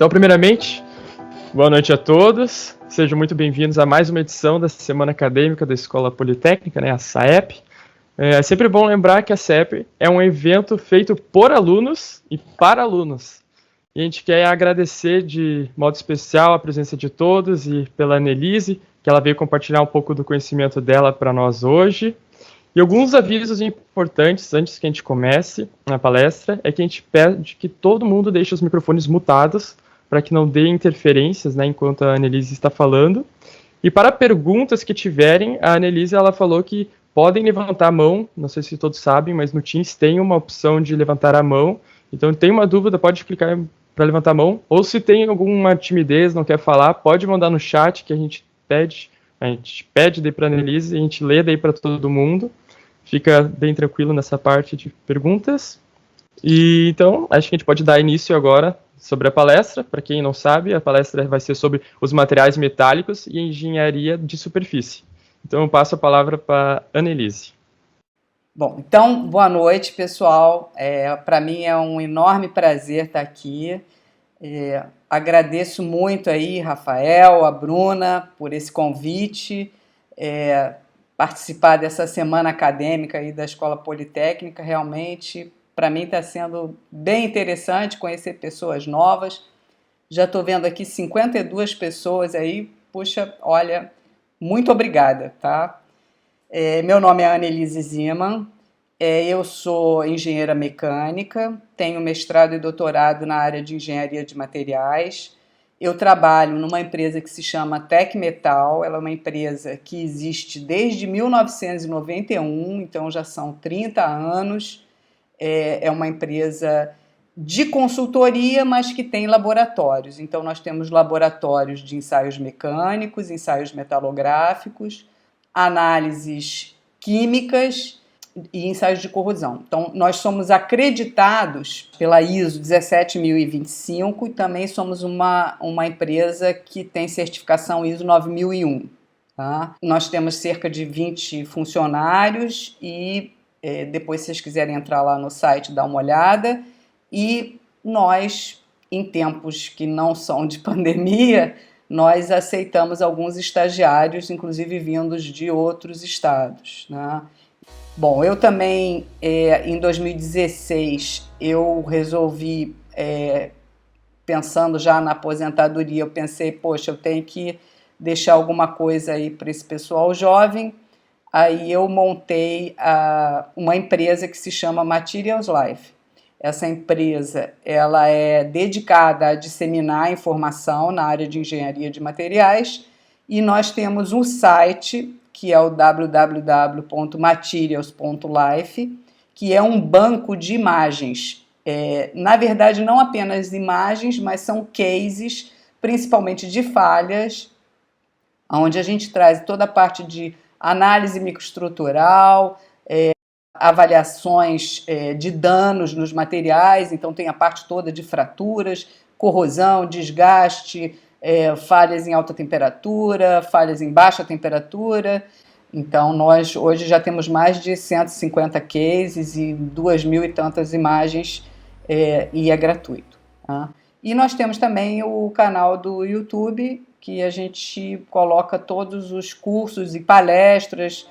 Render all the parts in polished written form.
Então, primeiramente, boa noite a todos. Sejam muito bem-vindos a mais uma edição da Semana Acadêmica da Escola Politécnica, a SAEP. É sempre bom lembrar que a SAEP é um evento feito por alunos e para alunos. E a gente quer agradecer de modo especial a presença de todos e pela Annelise, que ela veio compartilhar um pouco do conhecimento dela para nós hoje. E alguns avisos importantes antes que a gente comece a palestra é que a gente pede que todo mundo deixe os microfones mutados para que não dê interferências, enquanto a Annelise está falando. E para perguntas que tiverem, a Annelise ela falou que podem levantar a mão, não sei se todos sabem, mas no Teams tem uma opção de levantar a mão. Então, tem uma dúvida, pode clicar para levantar a mão. Ou se tem alguma timidez, não quer falar, pode mandar no chat que a gente pede daí para a Annelise e a gente lê daí para todo mundo. Fica bem tranquilo nessa parte de perguntas. E então, acho que a gente pode dar início agora sobre a palestra. Para quem não sabe, a palestra vai ser sobre os materiais metálicos e engenharia de superfície. Então, eu passo a palavra para a Annelise. Bom, então, boa noite, pessoal. Para mim é um enorme prazer estar aqui. Agradeço muito aí, Rafael, a Bruna, por esse convite. Participar dessa semana acadêmica aí da Escola Politécnica, realmente, para mim está sendo bem interessante conhecer pessoas novas. Já estou vendo aqui 52 pessoas aí. Puxa, olha, muito obrigada, tá? Meu nome é Annelise Ziman, eu sou engenheira mecânica, tenho mestrado e doutorado na área de engenharia de materiais. Eu trabalho numa empresa que se chama Tecmetal, ela é uma empresa que existe desde 1991, então já são 30 anos. É uma empresa de consultoria, mas que tem laboratórios. Então, nós temos laboratórios de ensaios mecânicos, ensaios metalográficos, análises químicas e ensaios de corrosão. Então, nós somos acreditados pela ISO 17025 e também somos uma empresa que tem certificação ISO 9001. Tá? Nós temos cerca de 20 funcionários e depois, se vocês quiserem entrar lá no site, dar uma olhada. E nós, em tempos que não são de pandemia, nós aceitamos alguns estagiários, inclusive vindos de outros estados, né? Bom, eu também, em 2016, eu resolvi, pensando já na aposentadoria, eu pensei, poxa, eu tenho que deixar alguma coisa aí para esse pessoal jovem. Aí eu montei uma empresa que se chama Materials Life. Essa empresa ela é dedicada a disseminar informação na área de engenharia de materiais e nós temos um site que é o www.materials.life, que é um banco de imagens. Na verdade, não apenas imagens, mas são cases, principalmente de falhas, onde a gente traz toda a parte de análise microestrutural, avaliações de danos nos materiais, então tem a parte toda de fraturas, corrosão, desgaste, falhas em alta temperatura, falhas em baixa temperatura. Então nós hoje já temos mais de 150 cases e 2.000 e tantas imagens e é gratuito. Tá? E nós temos também o canal do YouTube, que a gente coloca todos os cursos e palestras.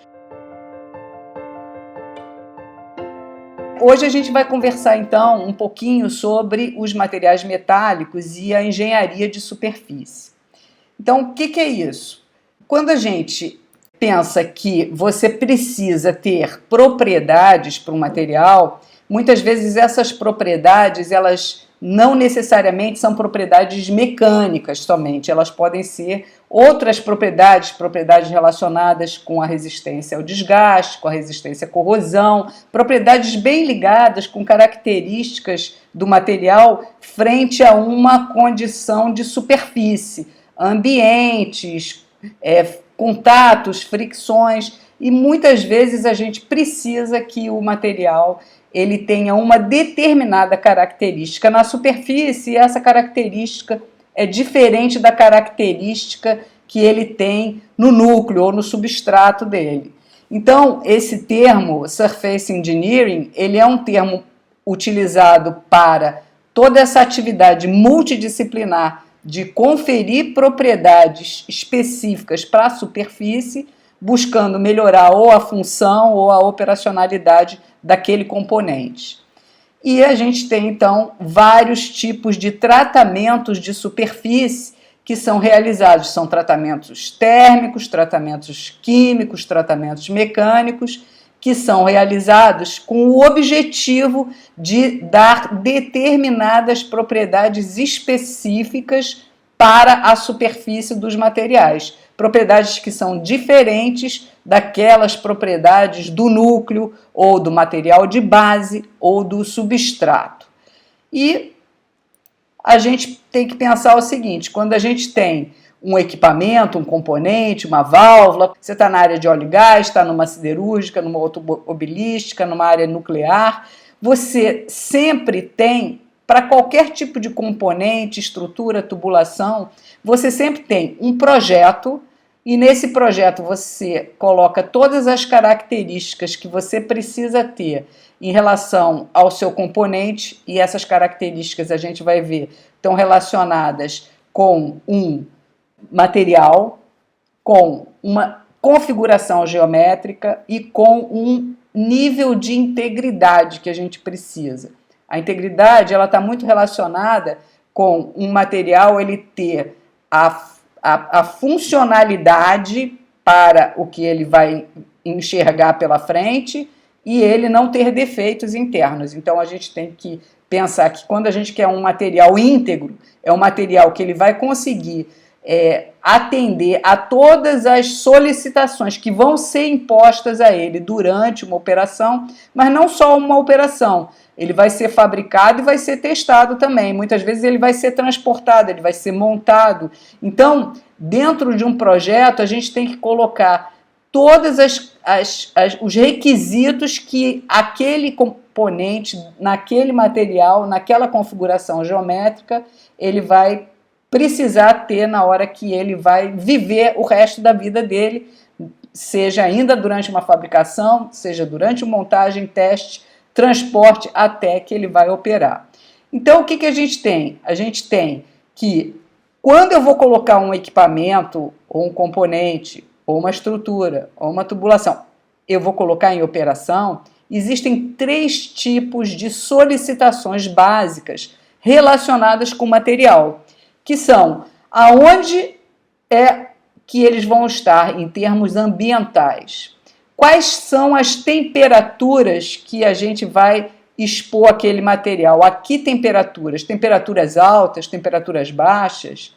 Hoje a gente vai conversar, então, um pouquinho sobre os materiais metálicos e a engenharia de superfície. Então, o que é isso? Quando a gente pensa que você precisa ter propriedades para um material, muitas vezes essas propriedades, elas não necessariamente são propriedades mecânicas somente, elas podem ser outras propriedades relacionadas com a resistência ao desgaste, com a resistência à corrosão, propriedades bem ligadas com características do material frente a uma condição de superfície, ambientes, contatos, fricções, e muitas vezes a gente precisa que o material ele tenha uma determinada característica na superfície e essa característica é diferente da característica que ele tem no núcleo ou no substrato dele. Então, esse termo, Surface Engineering, ele é um termo utilizado para toda essa atividade multidisciplinar de conferir propriedades específicas para a superfície, buscando melhorar ou a função ou a operacionalidade daquele componente. E a gente tem, então, vários tipos de tratamentos de superfície que são realizados. São tratamentos térmicos, tratamentos químicos, tratamentos mecânicos, que são realizados com o objetivo de dar determinadas propriedades específicas para a superfície dos materiais. Propriedades que são diferentes daquelas propriedades do núcleo, ou do material de base, ou do substrato. E a gente tem que pensar o seguinte: quando a gente tem um equipamento, um componente, uma válvula, você está na área de óleo e gás, está numa siderúrgica, numa automobilística, numa área nuclear, você sempre tem, para qualquer tipo de componente, estrutura, tubulação, você sempre tem um projeto, e nesse projeto você coloca todas as características que você precisa ter em relação ao seu componente, e essas características a gente vai ver estão relacionadas com um material, com uma configuração geométrica e com um nível de integridade que a gente precisa. A integridade ela está muito relacionada com um material ele ter a funcionalidade para o que ele vai enxergar pela frente e ele não ter defeitos internos. Então a gente tem que pensar que quando a gente quer um material íntegro, é um material que ele vai conseguir atender a todas as solicitações que vão ser impostas a ele durante uma operação, mas não só uma operação. Ele vai ser fabricado e vai ser testado também. Muitas vezes ele vai ser transportado, ele vai ser montado. Então, dentro de um projeto, a gente tem que colocar todos os requisitos que aquele componente, naquele material, naquela configuração geométrica, ele vai precisar ter na hora que ele vai viver o resto da vida dele, seja ainda durante uma fabricação, seja durante montagem, teste, transporte, até que ele vai operar. Então, o que a gente tem? A gente tem que, quando eu vou colocar um equipamento, ou um componente, ou uma estrutura, ou uma tubulação, eu vou colocar em operação, existem 3 tipos de solicitações básicas relacionadas com o material, que são aonde é que eles vão estar em termos ambientais. Quais são as temperaturas que a gente vai expor aquele material? A que temperaturas? Temperaturas altas, temperaturas baixas?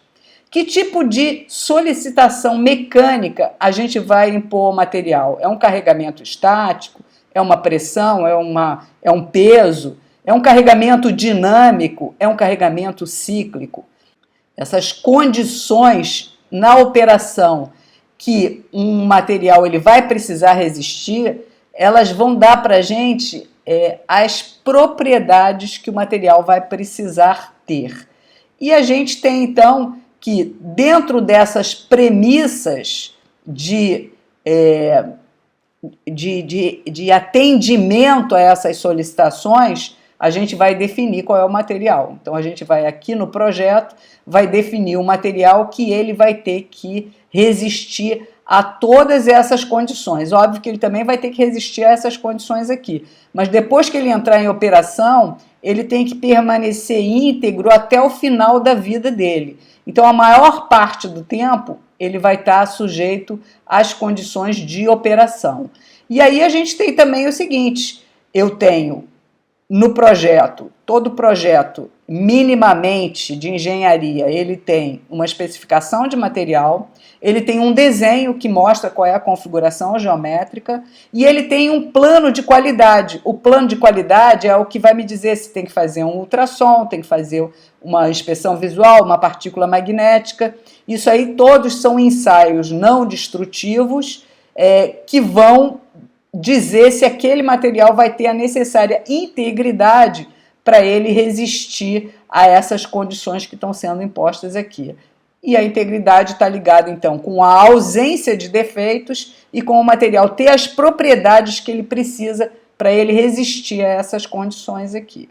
Que tipo de solicitação mecânica a gente vai impor ao material? É um carregamento estático? É uma pressão? É um peso? É um carregamento dinâmico? É um carregamento cíclico? Essas condições na operação que um material ele vai precisar resistir, elas vão dar para a gente as propriedades que o material vai precisar ter. E a gente tem, então, que dentro dessas premissas de atendimento a essas solicitações, a gente vai definir qual é o material. Então, a gente vai aqui no projeto, vai definir o material que ele vai ter que resistir a todas essas condições. Óbvio que ele também vai ter que resistir a essas condições aqui. Mas depois que ele entrar em operação, ele tem que permanecer íntegro até o final da vida dele. Então, a maior parte do tempo, ele vai estar sujeito às condições de operação. E aí a gente tem também o seguinte, eu tenho no projeto, todo projeto minimamente de engenharia, ele tem uma especificação de material, ele tem um desenho que mostra qual é a configuração geométrica e ele tem um plano de qualidade. O plano de qualidade é o que vai me dizer se tem que fazer um ultrassom, tem que fazer uma inspeção visual, uma partícula magnética. Isso aí todos são ensaios não destrutivos que vão dizer se aquele material vai ter a necessária integridade para ele resistir a essas condições que estão sendo impostas aqui. E a integridade está ligada, então, com a ausência de defeitos e com o material ter as propriedades que ele precisa para ele resistir a essas condições aqui.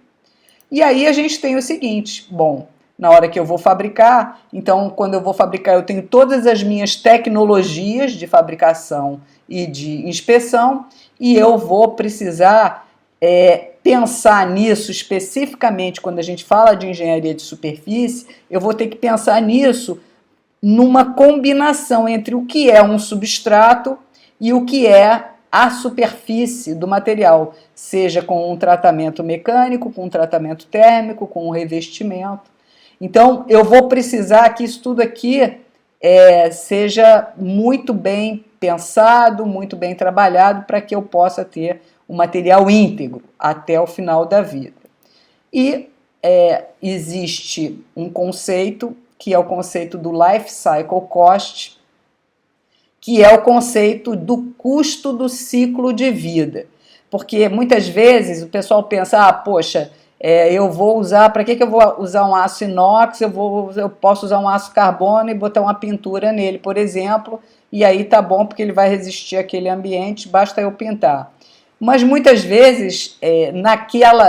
E aí a gente tem o seguinte, bom, na hora que eu vou fabricar, então quando eu vou fabricar eu tenho todas as minhas tecnologias de fabricação e de inspeção, e eu vou precisar pensar nisso especificamente quando a gente fala de engenharia de superfície, eu vou ter que pensar nisso numa combinação entre o que é um substrato e o que é a superfície do material, seja com um tratamento mecânico, com um tratamento térmico, com um revestimento. Então, eu vou precisar que isso tudo aqui seja muito bem pensado, muito bem trabalhado, para que eu possa ter um material íntegro até o final da vida. E existe um conceito, que é o conceito do Life Cycle Cost, que é o conceito do custo do ciclo de vida. Porque muitas vezes o pessoal pensa, poxa, eu vou usar, para que eu vou usar um aço inox, eu posso usar um aço carbono e botar uma pintura nele, por exemplo, e aí tá bom porque ele vai resistir àquele ambiente, basta eu pintar. Mas muitas vezes,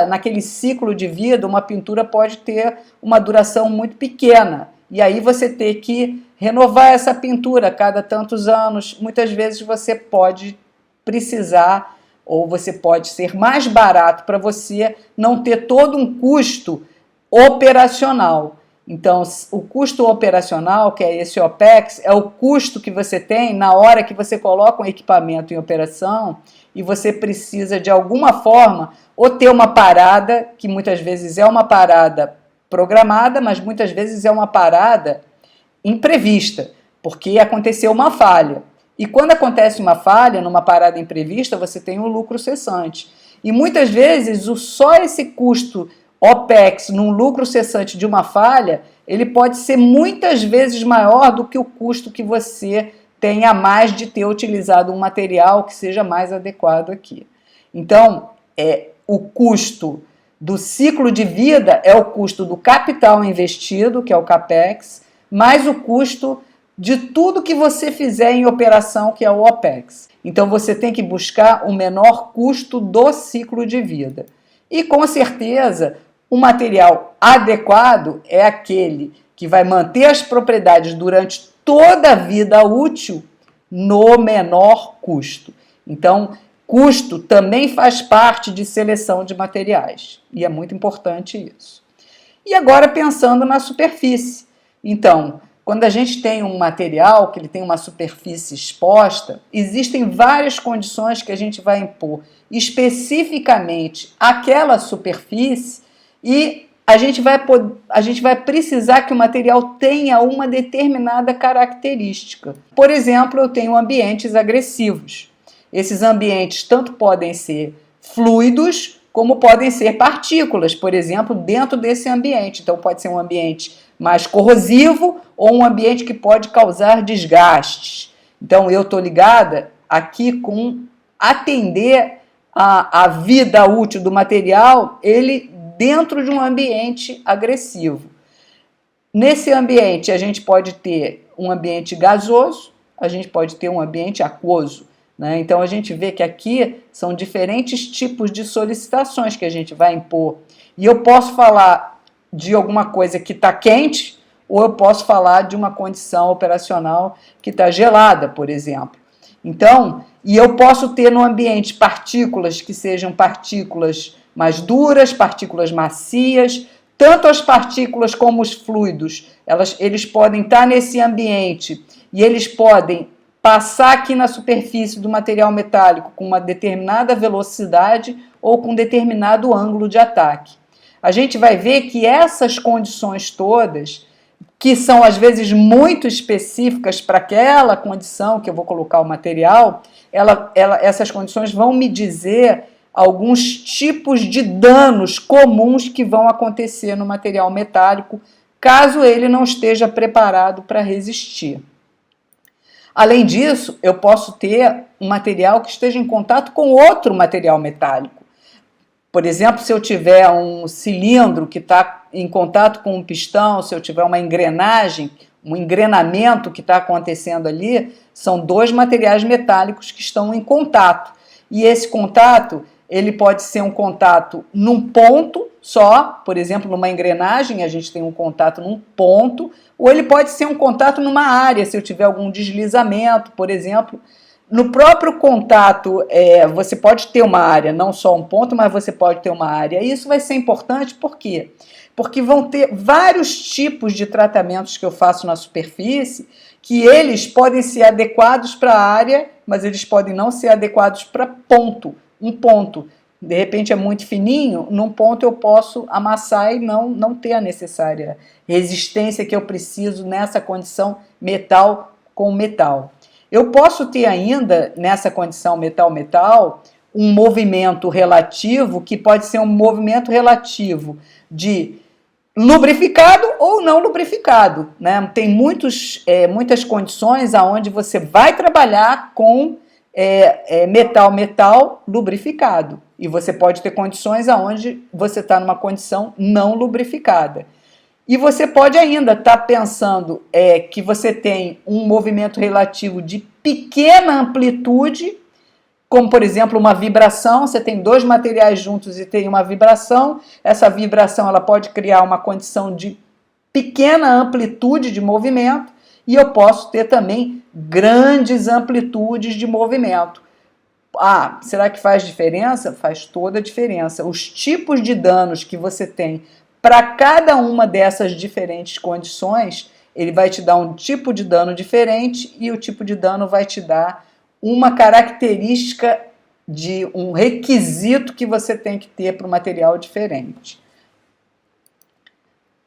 naquele ciclo de vida, uma pintura pode ter uma duração muito pequena, e aí você tem que renovar essa pintura a cada tantos anos. Muitas vezes você pode precisar, ou você pode ser mais barato para você não ter todo um custo operacional. Então, o custo operacional, que é esse OPEX, é o custo que você tem na hora que você coloca um equipamento em operação e você precisa, de alguma forma, ou ter uma parada, que muitas vezes é uma parada programada, mas muitas vezes é uma parada imprevista, porque aconteceu uma falha. E quando acontece uma falha numa parada imprevista, você tem um lucro cessante. E muitas vezes, só esse custo OPEX num lucro cessante de uma falha, ele pode ser muitas vezes maior do que o custo que você tem a mais de ter utilizado um material que seja mais adequado aqui. Então, o custo do ciclo de vida é o custo do capital investido, que é o CAPEX, mais o custo de tudo que você fizer em operação, que é o OPEX. Então, você tem que buscar o menor custo do ciclo de vida. E, com certeza, o material adequado é aquele que vai manter as propriedades durante toda a vida útil no menor custo. Então, custo também faz parte de seleção de materiais, e é muito importante isso. E agora pensando na superfície. Então, quando a gente tem um material que ele tem uma superfície exposta, existem várias condições que a gente vai impor especificamente àquela superfície e a gente vai precisar que o material tenha uma determinada característica. Por exemplo, eu tenho ambientes agressivos. Esses ambientes tanto podem ser fluidos, como podem ser partículas, por exemplo, dentro desse ambiente. Então, pode ser um ambiente mais corrosivo ou um ambiente que pode causar desgastes. Então, eu estou ligada aqui com atender a vida útil do material, ele dentro de um ambiente agressivo. Nesse ambiente, a gente pode ter um ambiente gasoso, a gente pode ter um ambiente aquoso. Então, a gente vê que aqui são diferentes tipos de solicitações que a gente vai impor. E eu posso falar de alguma coisa que está quente, ou eu posso falar de uma condição operacional que está gelada, por exemplo. Então, e eu posso ter no ambiente partículas que sejam partículas mais duras, partículas macias, tanto as partículas como os fluidos, eles podem estar nesse ambiente e eles podem passar aqui na superfície do material metálico com uma determinada velocidade ou com determinado ângulo de ataque. A gente vai ver que essas condições todas, que são às vezes muito específicas para aquela condição que eu vou colocar o material, essas condições vão me dizer alguns tipos de danos comuns que vão acontecer no material metálico, caso ele não esteja preparado para resistir. Além disso, eu posso ter um material que esteja em contato com outro material metálico. Por exemplo, se eu tiver um cilindro que está em contato com um pistão, se eu tiver uma engrenagem, um engrenamento que está acontecendo ali, são dois materiais metálicos que estão em contato. E esse contato, ele pode ser um contato num ponto só, por exemplo, numa engrenagem a gente tem um contato num ponto, ou ele pode ser um contato numa área, se eu tiver algum deslizamento, por exemplo. No próprio contato, você pode ter uma área, não só um ponto, mas você pode ter uma área. E isso vai ser importante, por quê? Porque vão ter vários tipos de tratamentos que eu faço na superfície, que eles podem ser adequados para a área, mas eles podem não ser adequados para ponto, um ponto. De repente é muito fininho, num ponto eu posso amassar e não ter a necessária resistência que eu preciso nessa condição metal com metal. Eu posso ter ainda, nessa condição metal-metal, um movimento relativo, que pode ser um movimento relativo de lubrificado ou não lubrificado, né? Tem muitas condições onde você vai trabalhar com metal lubrificado. E você pode ter condições onde você está numa condição não lubrificada. E você pode ainda estar pensando que você tem um movimento relativo de pequena amplitude, como, por exemplo, uma vibração. Você tem dois materiais juntos e tem uma vibração. Essa vibração ela pode criar uma condição de pequena amplitude de movimento e eu posso ter também grandes amplitudes de movimento. Ah, será que faz diferença? Faz toda a diferença. Os tipos de danos que você tem para cada uma dessas diferentes condições, ele vai te dar um tipo de dano diferente e o tipo de dano vai te dar uma característica de um requisito que você tem que ter para o material diferente.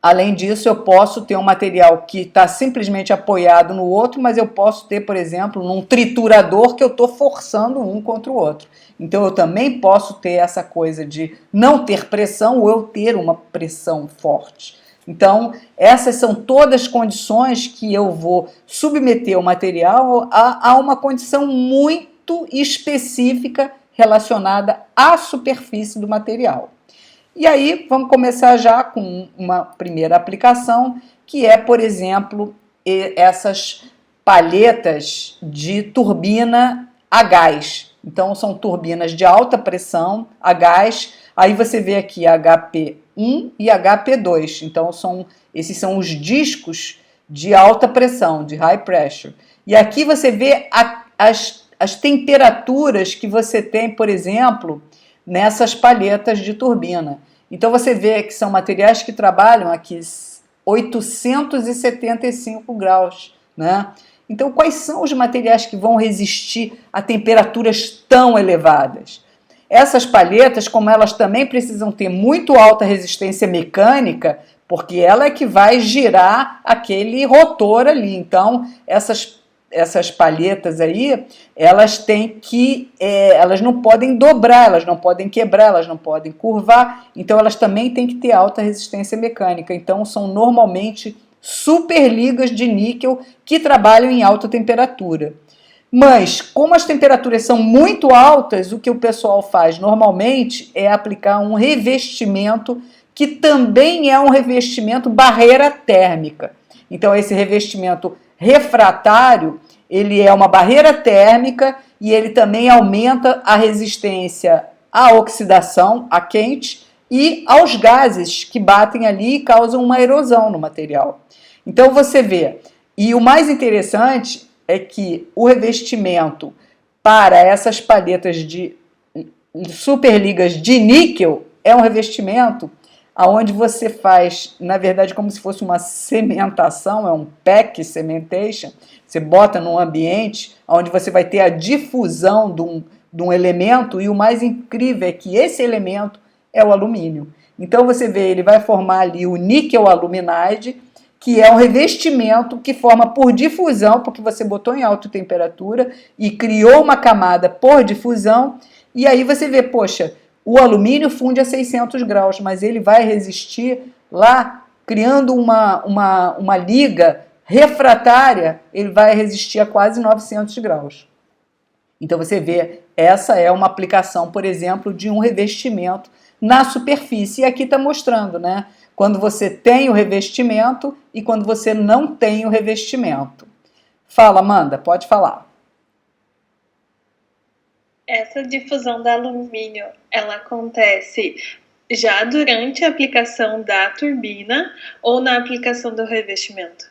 Além disso, eu posso ter um material que está simplesmente apoiado no outro, mas eu posso ter, por exemplo, num triturador que eu estou forçando um contra o outro. Então, eu também posso ter essa coisa de não ter pressão ou eu ter uma pressão forte. Então, essas são todas condições que eu vou submeter o material a uma condição muito específica relacionada à superfície do material. E aí, vamos começar já com uma primeira aplicação, que é, por exemplo, essas palhetas de turbina a gás. Então, são turbinas de alta pressão a gás. Aí você vê aqui HP1 e HP2. Então, esses são os discos de alta pressão, de high pressure. E aqui você vê as temperaturas que você tem, por exemplo, nessas palhetas de turbina. Então você vê que são materiais que trabalham aqui 875 graus, né? Então quais são os materiais que vão resistir a temperaturas tão elevadas? Essas palhetas, como elas também precisam ter muito alta resistência mecânica, porque ela é que vai girar aquele rotor ali. Então essas palhetas aí, elas têm que, elas não podem dobrar, elas não podem quebrar, elas não podem curvar, então elas também têm que ter alta resistência mecânica. Então são normalmente superligas de níquel que trabalham em alta temperatura. Mas, como as temperaturas são muito altas, o que o pessoal faz normalmente é aplicar um revestimento que também é um revestimento barreira térmica. Então esse revestimento refratário, ele é uma barreira térmica e ele também aumenta a resistência à oxidação, a quente, e aos gases que batem ali e causam uma erosão no material. Então você vê, e o mais interessante é que o revestimento para essas palhetas de superligas de níquel é um revestimento onde você faz, na verdade, como se fosse uma cementação, é um pack cementation. Você bota num ambiente onde você vai ter a difusão de um elemento, e o mais incrível é que esse elemento é o alumínio. Então você vê, ele vai formar ali o níquel aluminide, que é um revestimento que forma por difusão, porque você botou em alta temperatura e criou uma camada por difusão, e aí você vê, poxa, o alumínio funde a 600 graus, mas ele vai resistir lá, criando uma liga refratária, ele vai resistir a quase 900 graus. Então você vê, essa é uma aplicação, por exemplo, de um revestimento na superfície. E aqui está mostrando, né? Quando você tem o revestimento e quando você não tem o revestimento. Fala, Amanda, pode falar. essa difusão do alumínio, ela acontece já durante a aplicação da turbina ou na aplicação do revestimento?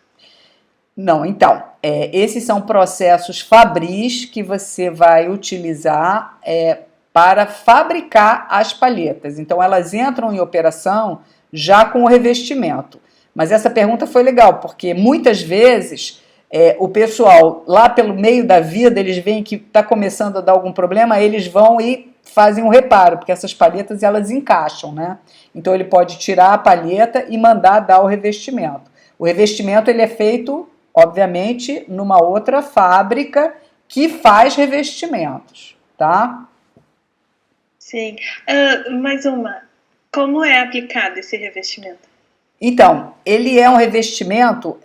Não, então, esses são processos fabris que você vai utilizar para fabricar as palhetas. Então, elas entram em operação já com o revestimento. Mas essa pergunta foi legal, porque muitas vezes o pessoal, lá pelo meio da vida, eles veem que está começando a dar algum problema, eles vão e fazem um reparo, porque essas palhetas elas encaixam, né? Então, ele pode tirar a palheta e mandar dar o revestimento. O revestimento ele é feito, obviamente, numa outra fábrica que faz revestimentos, tá? Sim. Mais uma. Como é aplicado esse revestimento? Então, ele é um revestimento.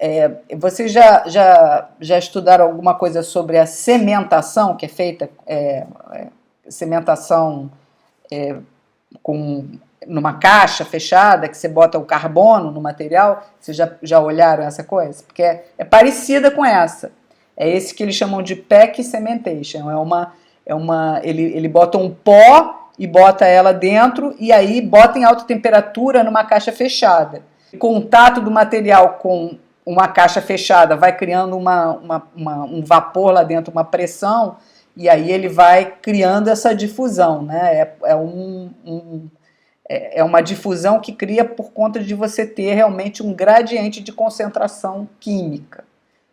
Vocês já estudaram alguma coisa sobre a cementação, que é feita cementação numa caixa fechada, que você bota o carbono no material? Vocês já olharam essa coisa? Porque é parecida com essa. É esse que eles chamam de pack cementation. Ele bota um pó e bota ela dentro e aí bota em alta temperatura numa caixa fechada. O contato do material com uma caixa fechada vai criando um vapor lá dentro, uma pressão, e aí ele vai criando essa difusão, né? É uma difusão que cria por conta de você ter realmente um gradiente de concentração química.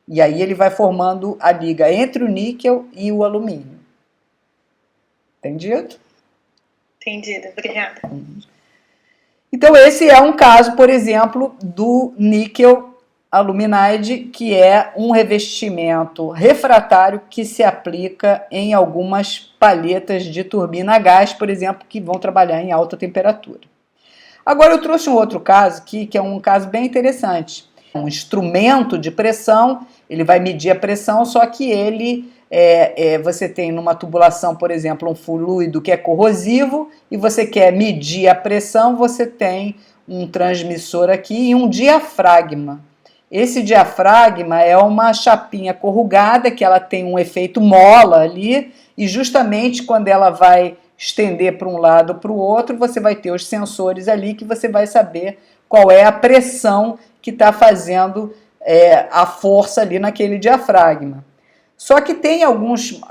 E aí ele vai formando a liga entre o níquel e o alumínio. Entendido? Entendido, obrigada. Então esse é um caso, por exemplo, do níquel aluminide, que é um revestimento refratário que se aplica em algumas palhetas de turbina a gás, por exemplo, que vão trabalhar em alta temperatura. Agora eu trouxe um outro caso aqui, que é um caso bem interessante. Um instrumento de pressão, ele vai medir a pressão, só que ele você tem numa tubulação, por exemplo, um fluido que é corrosivo e você quer medir a pressão, você tem um transmissor aqui e um diafragma. Esse diafragma é uma chapinha corrugada que ela tem um efeito mola ali e justamente quando ela vai estender para um lado ou para o outro, você vai ter os sensores ali que você vai saber qual é a pressão que está fazendo a força ali naquele diafragma. Só que tem alguns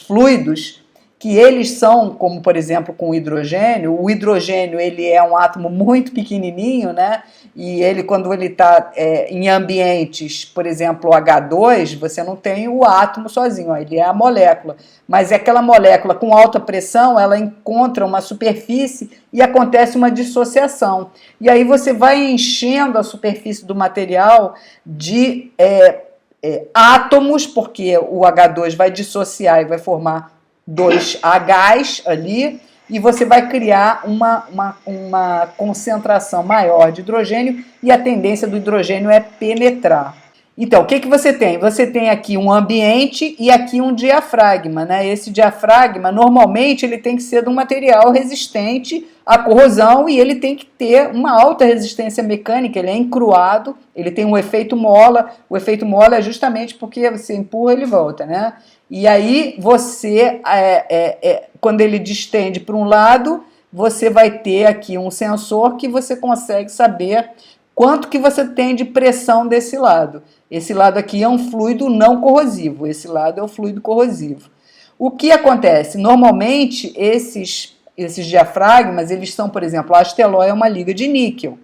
fluidos que eles são, como por exemplo com o hidrogênio. O hidrogênio ele é um átomo muito pequenininho, né? E ele, quando ele está em ambientes, por exemplo, H2, você não tem o átomo sozinho, ó, ele é a molécula. Mas é aquela molécula com alta pressão, ela encontra uma superfície e acontece uma dissociação. E aí você vai enchendo a superfície do material de átomos, porque o H2 vai dissociar e vai formar 2 Hs ali, e você vai criar uma concentração maior de hidrogênio, e a tendência do hidrogênio é penetrar. Então, o que você tem? Você tem aqui um ambiente e aqui um diafragma, né? Esse diafragma, normalmente, ele tem que ser de um material resistente à corrosão e ele tem que ter uma alta resistência mecânica, ele é encruado, ele tem um efeito mola. O efeito mola é justamente porque você empurra, ele volta, né? E aí você, quando ele distende para um lado, você vai ter aqui um sensor que você consegue saber quanto que você tem de pressão desse lado. Esse lado aqui é um fluido não corrosivo, esse lado é o fluido corrosivo. O que acontece? Normalmente, esses diafragmas, eles são, por exemplo, a Asteló é uma liga de níquel.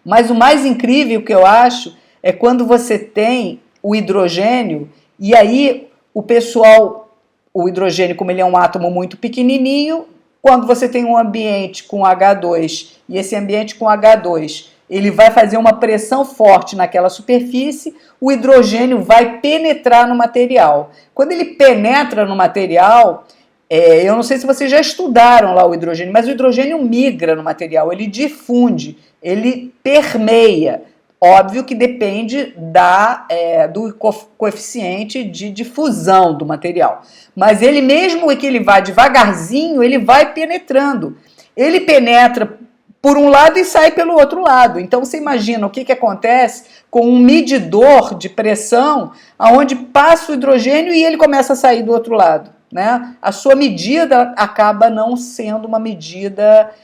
Mas o mais incrível que eu acho é quando você tem o hidrogênio, e aí o hidrogênio, como ele é um átomo muito pequenininho, quando você tem um ambiente com H2, e esse ambiente com H2, ele vai fazer uma pressão forte naquela superfície, o hidrogênio vai penetrar no material. Quando ele penetra no material, eu não sei se vocês já estudaram lá o hidrogênio, mas o hidrogênio migra no material, ele difunde, ele permeia. Óbvio que depende do coeficiente de difusão do material. Mas ele, mesmo que ele vá devagarzinho, ele vai penetrando. Ele penetra por um lado e sai pelo outro lado. Então você imagina o que acontece com um medidor de pressão aonde passa o hidrogênio e ele começa a sair do outro lado, né? A sua medida acaba não sendo uma medida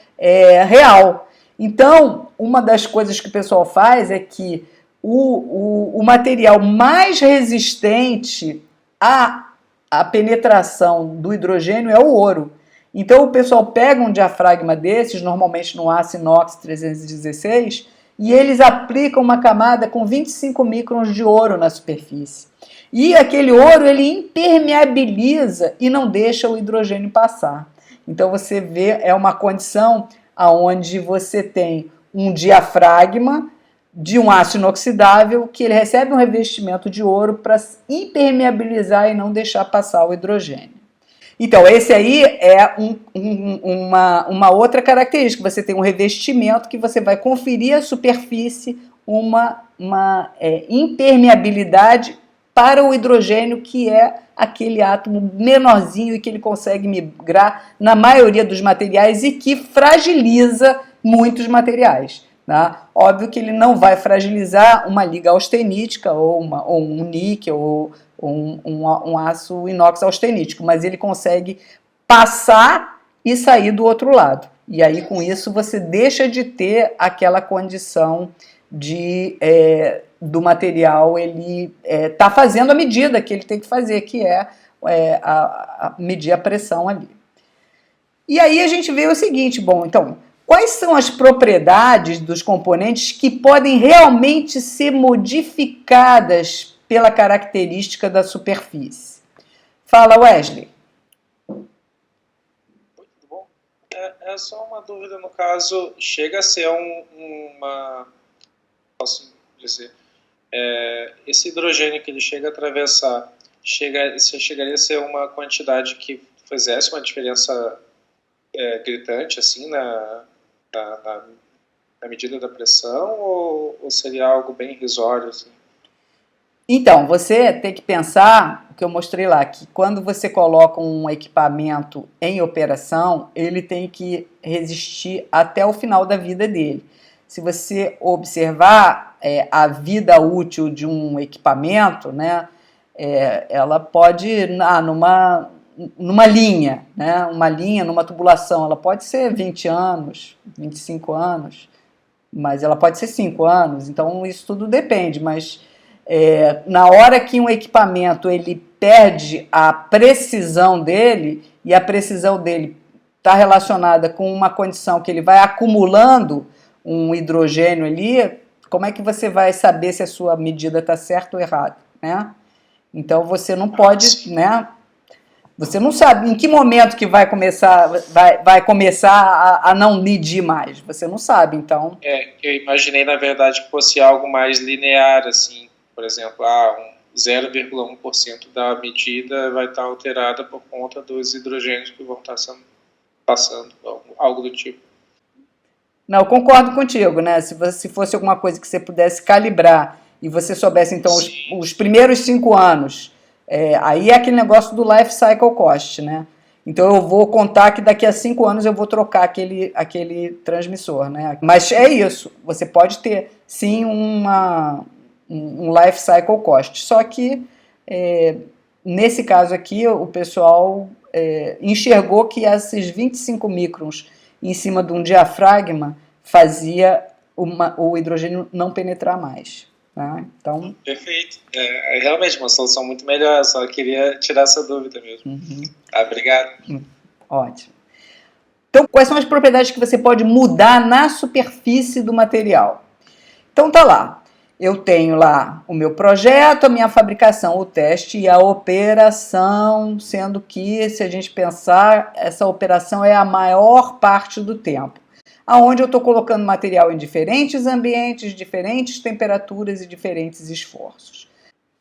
real. Então, uma das coisas que o pessoal faz é que o material mais resistente à penetração do hidrogênio é o ouro. Então o pessoal pega um diafragma desses, normalmente no aço inox 316, e eles aplicam uma camada com 25 microns de ouro na superfície. E aquele ouro ele impermeabiliza e não deixa o hidrogênio passar. Então você vê, é uma condição onde você tem um diafragma de um aço inoxidável que ele recebe um revestimento de ouro para impermeabilizar e não deixar passar o hidrogênio. Então, esse aí é uma outra característica. Você tem um revestimento que você vai conferir à superfície uma impermeabilidade para o hidrogênio, que é aquele átomo menorzinho e que ele consegue migrar na maioria dos materiais e que fragiliza muitos materiais. Tá? Óbvio que ele não vai fragilizar uma liga austenítica ou um níquel ou um aço inox austenítico, mas ele consegue passar e sair do outro lado. E aí, com isso, você deixa de ter aquela condição do material ele tá fazendo a medida que ele tem que fazer, que é medir a pressão ali. E aí a gente vê o seguinte, bom, então, quais são as propriedades dos componentes que podem realmente ser modificadas pela característica da superfície? Fala, Wesley. Muito bom. É só uma dúvida, no caso, chega a ser posso dizer, esse hidrogênio que ele chega a atravessar, chegaria a ser uma quantidade que fizesse uma diferença gritante, assim, na medida da pressão, ou seria algo bem irrisório, assim? Então, você tem que pensar, o que eu mostrei lá, que quando você coloca um equipamento em operação, ele tem que resistir até o final da vida dele. Se você observar a vida útil de um equipamento, né, ela pode, numa linha, né, numa tubulação, ela pode ser 20 anos, 25 anos, mas ela pode ser 5 anos, então isso tudo depende, mas na hora que um equipamento ele perde a precisão dele, e a precisão dele está relacionada com uma condição que ele vai acumulando um hidrogênio ali, como é que você vai saber se a sua medida está certa ou errada, né? Então você não pode, né? Você não sabe em que momento que vai começar a não medir mais. Você não sabe, então. Eu imaginei, na verdade, que fosse algo mais linear, assim. Por exemplo, 0,1% da medida vai estar alterada por conta dos hidrogênios que vão estar passando, algo do tipo. Não, eu concordo contigo, né? Se fosse alguma coisa que você pudesse calibrar e você soubesse, então, os primeiros 5 anos, aí é aquele negócio do life cycle cost, né? Então eu vou contar que daqui a 5 anos eu vou trocar aquele transmissor, né? Mas é isso, você pode ter, sim, um life cycle cost. Só que, nesse caso aqui, o pessoal enxergou que esses 25 microns em cima de um diafragma fazia o hidrogênio não penetrar mais. Tá? Então, perfeito. É realmente uma solução muito melhor, eu só queria tirar essa dúvida mesmo. Uhum. Obrigado. Ótimo. Então, quais são as propriedades que você pode mudar na superfície do material? Então, tá lá. Eu tenho lá o meu projeto, a minha fabricação, o teste e a operação, sendo que, se a gente pensar, essa operação é a maior parte do tempo, aonde eu estou colocando material em diferentes ambientes, diferentes temperaturas e diferentes esforços.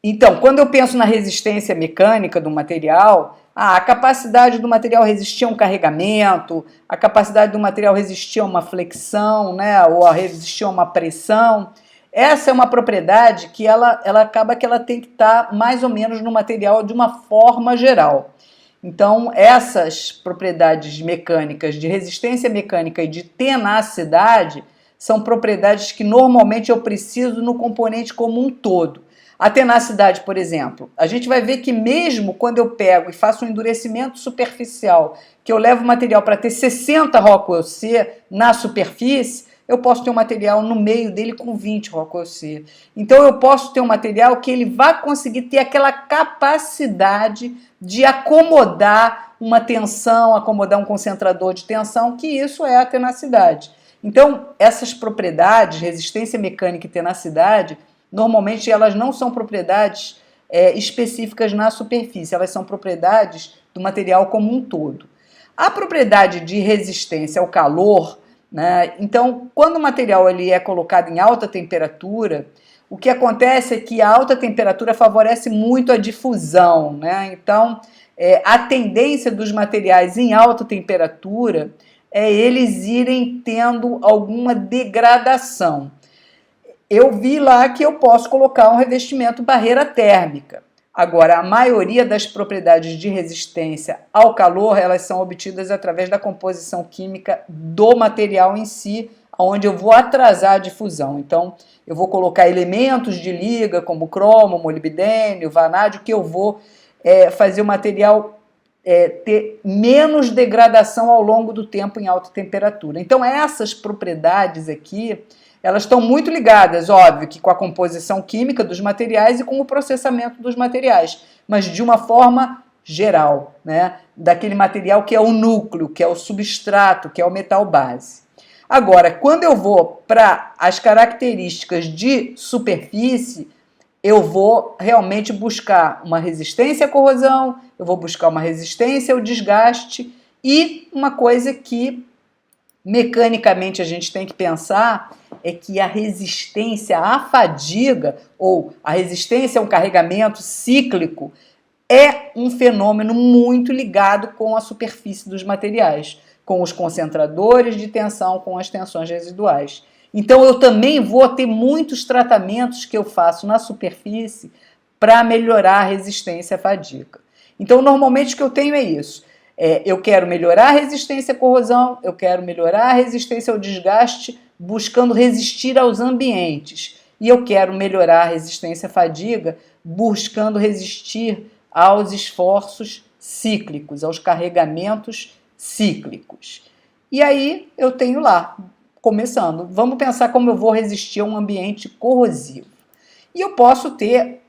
Então, quando eu penso na resistência mecânica do material, a capacidade do material resistir a um carregamento, a capacidade do material resistir a uma flexão, né, ou a resistir a uma pressão. Essa é uma propriedade que ela acaba que ela tem que estar mais ou menos no material de uma forma geral. Então, essas propriedades mecânicas de resistência mecânica e de tenacidade são propriedades que normalmente eu preciso no componente como um todo. A tenacidade, por exemplo, a gente vai ver que mesmo quando eu pego e faço um endurecimento superficial, que eu levo o material para ter 60 Rockwell C na superfície, eu posso ter um material no meio dele com 20 Rockwell C. Então eu posso ter um material que ele vai conseguir ter aquela capacidade de acomodar uma tensão, acomodar um concentrador de tensão, que isso é a tenacidade. Então, essas propriedades, resistência mecânica e tenacidade, normalmente elas não são propriedades específicas na superfície, elas são propriedades do material como um todo. A propriedade de resistência ao calor, né, então, quando o material ele é colocado em alta temperatura, o que acontece é que a alta temperatura favorece muito a difusão, né? Então, a tendência dos materiais em alta temperatura é eles irem tendo alguma degradação. Eu vi lá que eu posso colocar um revestimento barreira térmica. Agora, a maioria das propriedades de resistência ao calor, elas são obtidas através da composição química do material em si, onde eu vou atrasar a difusão. Então, eu vou colocar elementos de liga, como cromo, molibdênio, vanádio, que eu vou fazer o material ter menos degradação ao longo do tempo em alta temperatura. Então, essas propriedades aqui, elas estão muito ligadas, óbvio, que com a composição química dos materiais e com o processamento dos materiais, mas de uma forma geral, né? Daquele material que é o núcleo, que é o substrato, que é o metal base. Agora, quando eu vou para as características de superfície, eu vou realmente buscar uma resistência à corrosão, eu vou buscar uma resistência ao desgaste e uma coisa que mecanicamente a gente tem que pensar é que a resistência à fadiga ou a resistência a um carregamento cíclico é um fenômeno muito ligado com a superfície dos materiais, com os concentradores de tensão, com as tensões residuais. Então eu também vou ter muitos tratamentos que eu faço na superfície para melhorar a resistência à fadiga. Então normalmente o que eu tenho é isso. Eu quero melhorar a resistência à corrosão, eu quero melhorar a resistência ao desgaste, buscando resistir aos ambientes. E eu quero melhorar a resistência à fadiga, buscando resistir aos esforços cíclicos, aos carregamentos cíclicos. E aí eu tenho lá, começando, vamos pensar como eu vou resistir a um ambiente corrosivo. E eu posso ter,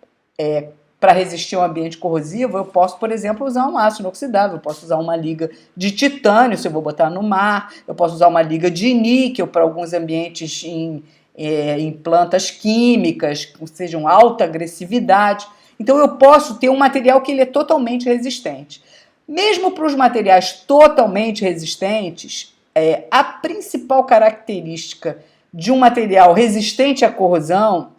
para resistir a um ambiente corrosivo, eu posso, por exemplo, usar um aço inoxidável, eu posso usar uma liga de titânio, se eu vou botar no mar, eu posso usar uma liga de níquel para alguns ambientes em plantas químicas, que sejam alta agressividade. Então eu posso ter um material que ele é totalmente resistente. Mesmo para os materiais totalmente resistentes, a principal característica de um material resistente à corrosão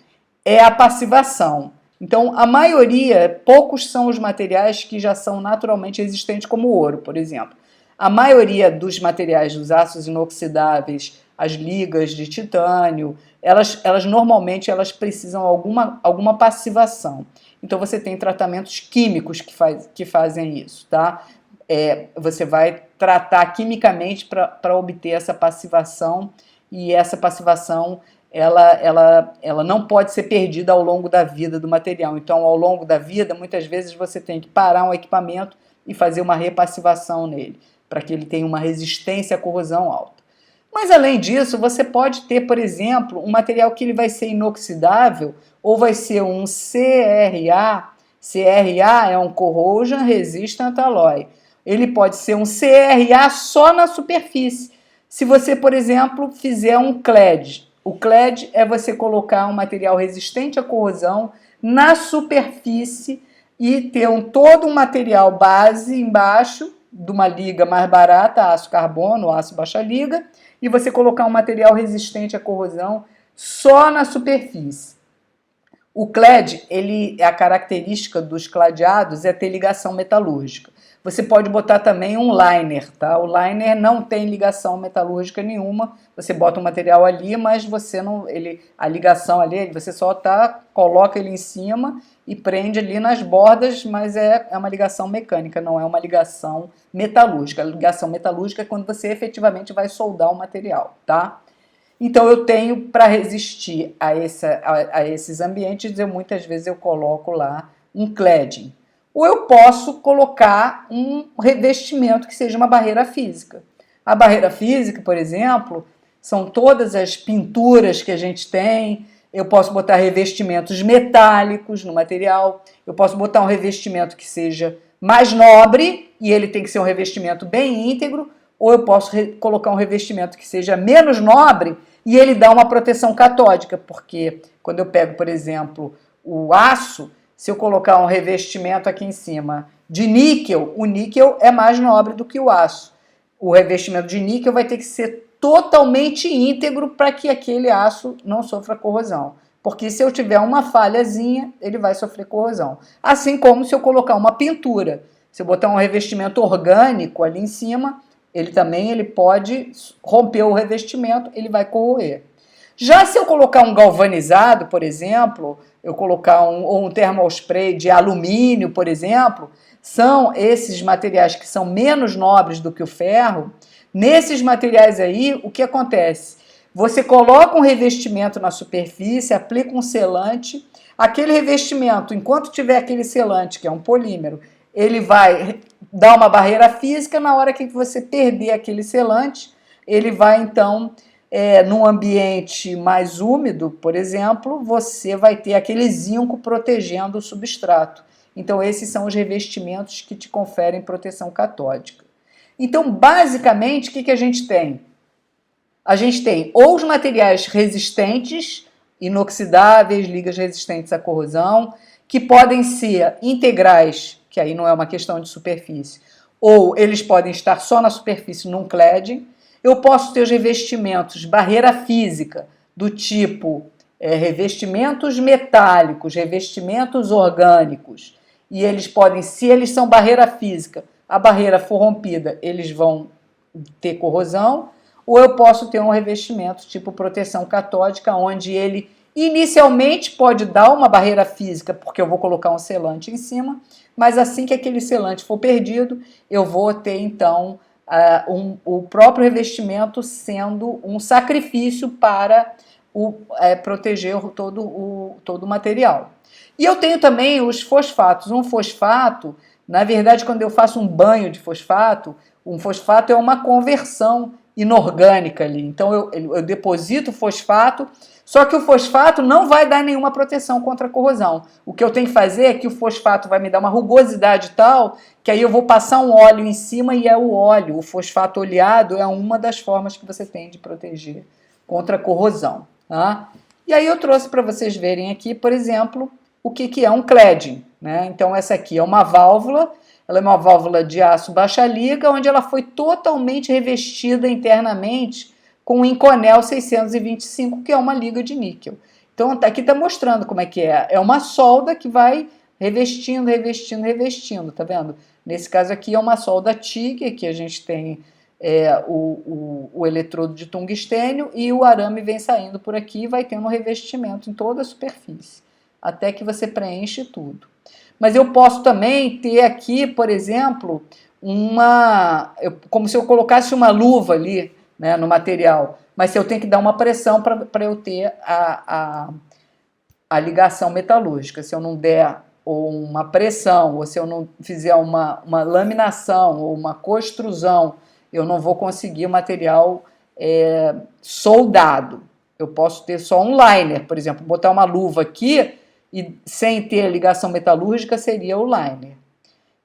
é a passivação. Então, a maioria, poucos são os materiais que já são naturalmente resistentes, como o ouro, por exemplo. A maioria dos materiais, dos aços inoxidáveis, as ligas de titânio, elas normalmente precisam alguma passivação. Então, você tem tratamentos químicos que fazem isso, tá? Você vai tratar quimicamente para obter essa passivação, e essa passivação ela não pode ser perdida ao longo da vida do material. Então, ao longo da vida, muitas vezes você tem que parar um equipamento e fazer uma repassivação nele, para que ele tenha uma resistência à corrosão alta. Mas, além disso, você pode ter, por exemplo, um material que ele vai ser inoxidável, ou vai ser um CRA. CRA é um Corrosion Resistant Alloy. Ele pode ser um CRA só na superfície. Se você, por exemplo, fizer um clad. O clad é você colocar um material resistente à corrosão na superfície e ter todo um material base embaixo de uma liga mais barata, aço carbono, aço baixa liga, e você colocar um material resistente à corrosão só na superfície. O clad, a característica dos cladeados é ter ligação metalúrgica. Você pode botar também um liner, tá? O liner não tem ligação metalúrgica nenhuma. Você bota um material ali, mas você não, a ligação ali, você só coloca ele em cima e prende ali nas bordas, mas é uma ligação mecânica, não é uma ligação metalúrgica. A ligação metalúrgica é quando você efetivamente vai soldar o material, tá? Então eu tenho, para resistir a esses ambientes, muitas vezes eu coloco lá um cladding. Ou eu posso colocar um revestimento que seja uma barreira física. A barreira física, por exemplo, são todas as pinturas que a gente tem. Eu posso botar revestimentos metálicos no material. Eu posso botar um revestimento que seja mais nobre, e ele tem que ser um revestimento bem íntegro, ou eu posso colocar um revestimento que seja menos nobre e ele dá uma proteção catódica, porque quando eu pego, por exemplo, o aço, se eu colocar um revestimento aqui em cima de níquel, o níquel é mais nobre do que o aço. O revestimento de níquel vai ter que ser totalmente íntegro para que aquele aço não sofra corrosão. Porque se eu tiver uma falhazinha, ele vai sofrer corrosão. Assim como se eu colocar uma pintura. Se eu botar um revestimento orgânico ali em cima, ele pode romper o revestimento, ele vai corroer. Já se eu colocar um galvanizado, por exemplo, eu colocar um thermal spray de alumínio, por exemplo, são esses materiais que são menos nobres do que o ferro. Nesses materiais aí, o que acontece? Você coloca um revestimento na superfície, aplica um selante, aquele revestimento, enquanto tiver aquele selante, que é um polímero, ele vai dar uma barreira física. Na hora que você perder aquele selante, ele vai então, num ambiente mais úmido, por exemplo, você vai ter aquele zinco protegendo o substrato. Então esses são os revestimentos que te conferem proteção catódica. Então basicamente o que a gente tem? A gente tem ou os materiais resistentes, inoxidáveis, ligas resistentes à corrosão, que podem ser integrais, que aí não é uma questão de superfície, ou eles podem estar só na superfície num cladding. Eu posso ter os revestimentos barreira física, do tipo revestimentos metálicos, revestimentos orgânicos, e eles podem, se eles são barreira física, a barreira for rompida, eles vão ter corrosão. Ou eu posso ter um revestimento tipo proteção catódica, onde ele inicialmente pode dar uma barreira física, porque eu vou colocar um selante em cima, mas assim que aquele selante for perdido, eu vou ter então o próprio revestimento sendo um sacrifício para proteger todo o material. E eu tenho também os fosfatos. Um fosfato, na verdade, quando eu faço um banho de fosfato, um fosfato é uma conversão inorgânica ali. Então eu deposito fosfato, só que o fosfato não vai dar nenhuma proteção contra a corrosão. O que eu tenho que fazer é que o fosfato vai me dar uma rugosidade tal que aí eu vou passar um óleo em cima, e é o óleo, o fosfato oleado é uma das formas que você tem de proteger contra a corrosão, tá? E aí eu trouxe para vocês verem aqui, por exemplo, o que é um cladding, né? Então essa aqui é uma válvula. Ela é uma válvula de aço baixa liga, onde ela foi totalmente revestida internamente com o Inconel 625, que é uma liga de níquel. Então aqui está mostrando como é que é. É uma solda que vai revestindo, revestindo, revestindo, tá vendo? Nesse caso aqui é uma solda TIG, que a gente tem o eletrodo de tungstênio, e o arame vem saindo por aqui e vai tendo um revestimento em toda a superfície, até que você preenche tudo. Mas eu posso também ter aqui, por exemplo, como se eu colocasse uma luva ali, né, no material, mas se eu tenho que dar uma pressão para eu ter a ligação metalúrgica. Se eu não der ou uma pressão, ou se eu não fizer uma laminação ou uma construção, eu não vou conseguir o material soldado. Eu posso ter só um liner, por exemplo, botar uma luva aqui, e sem ter a ligação metalúrgica seria o liner.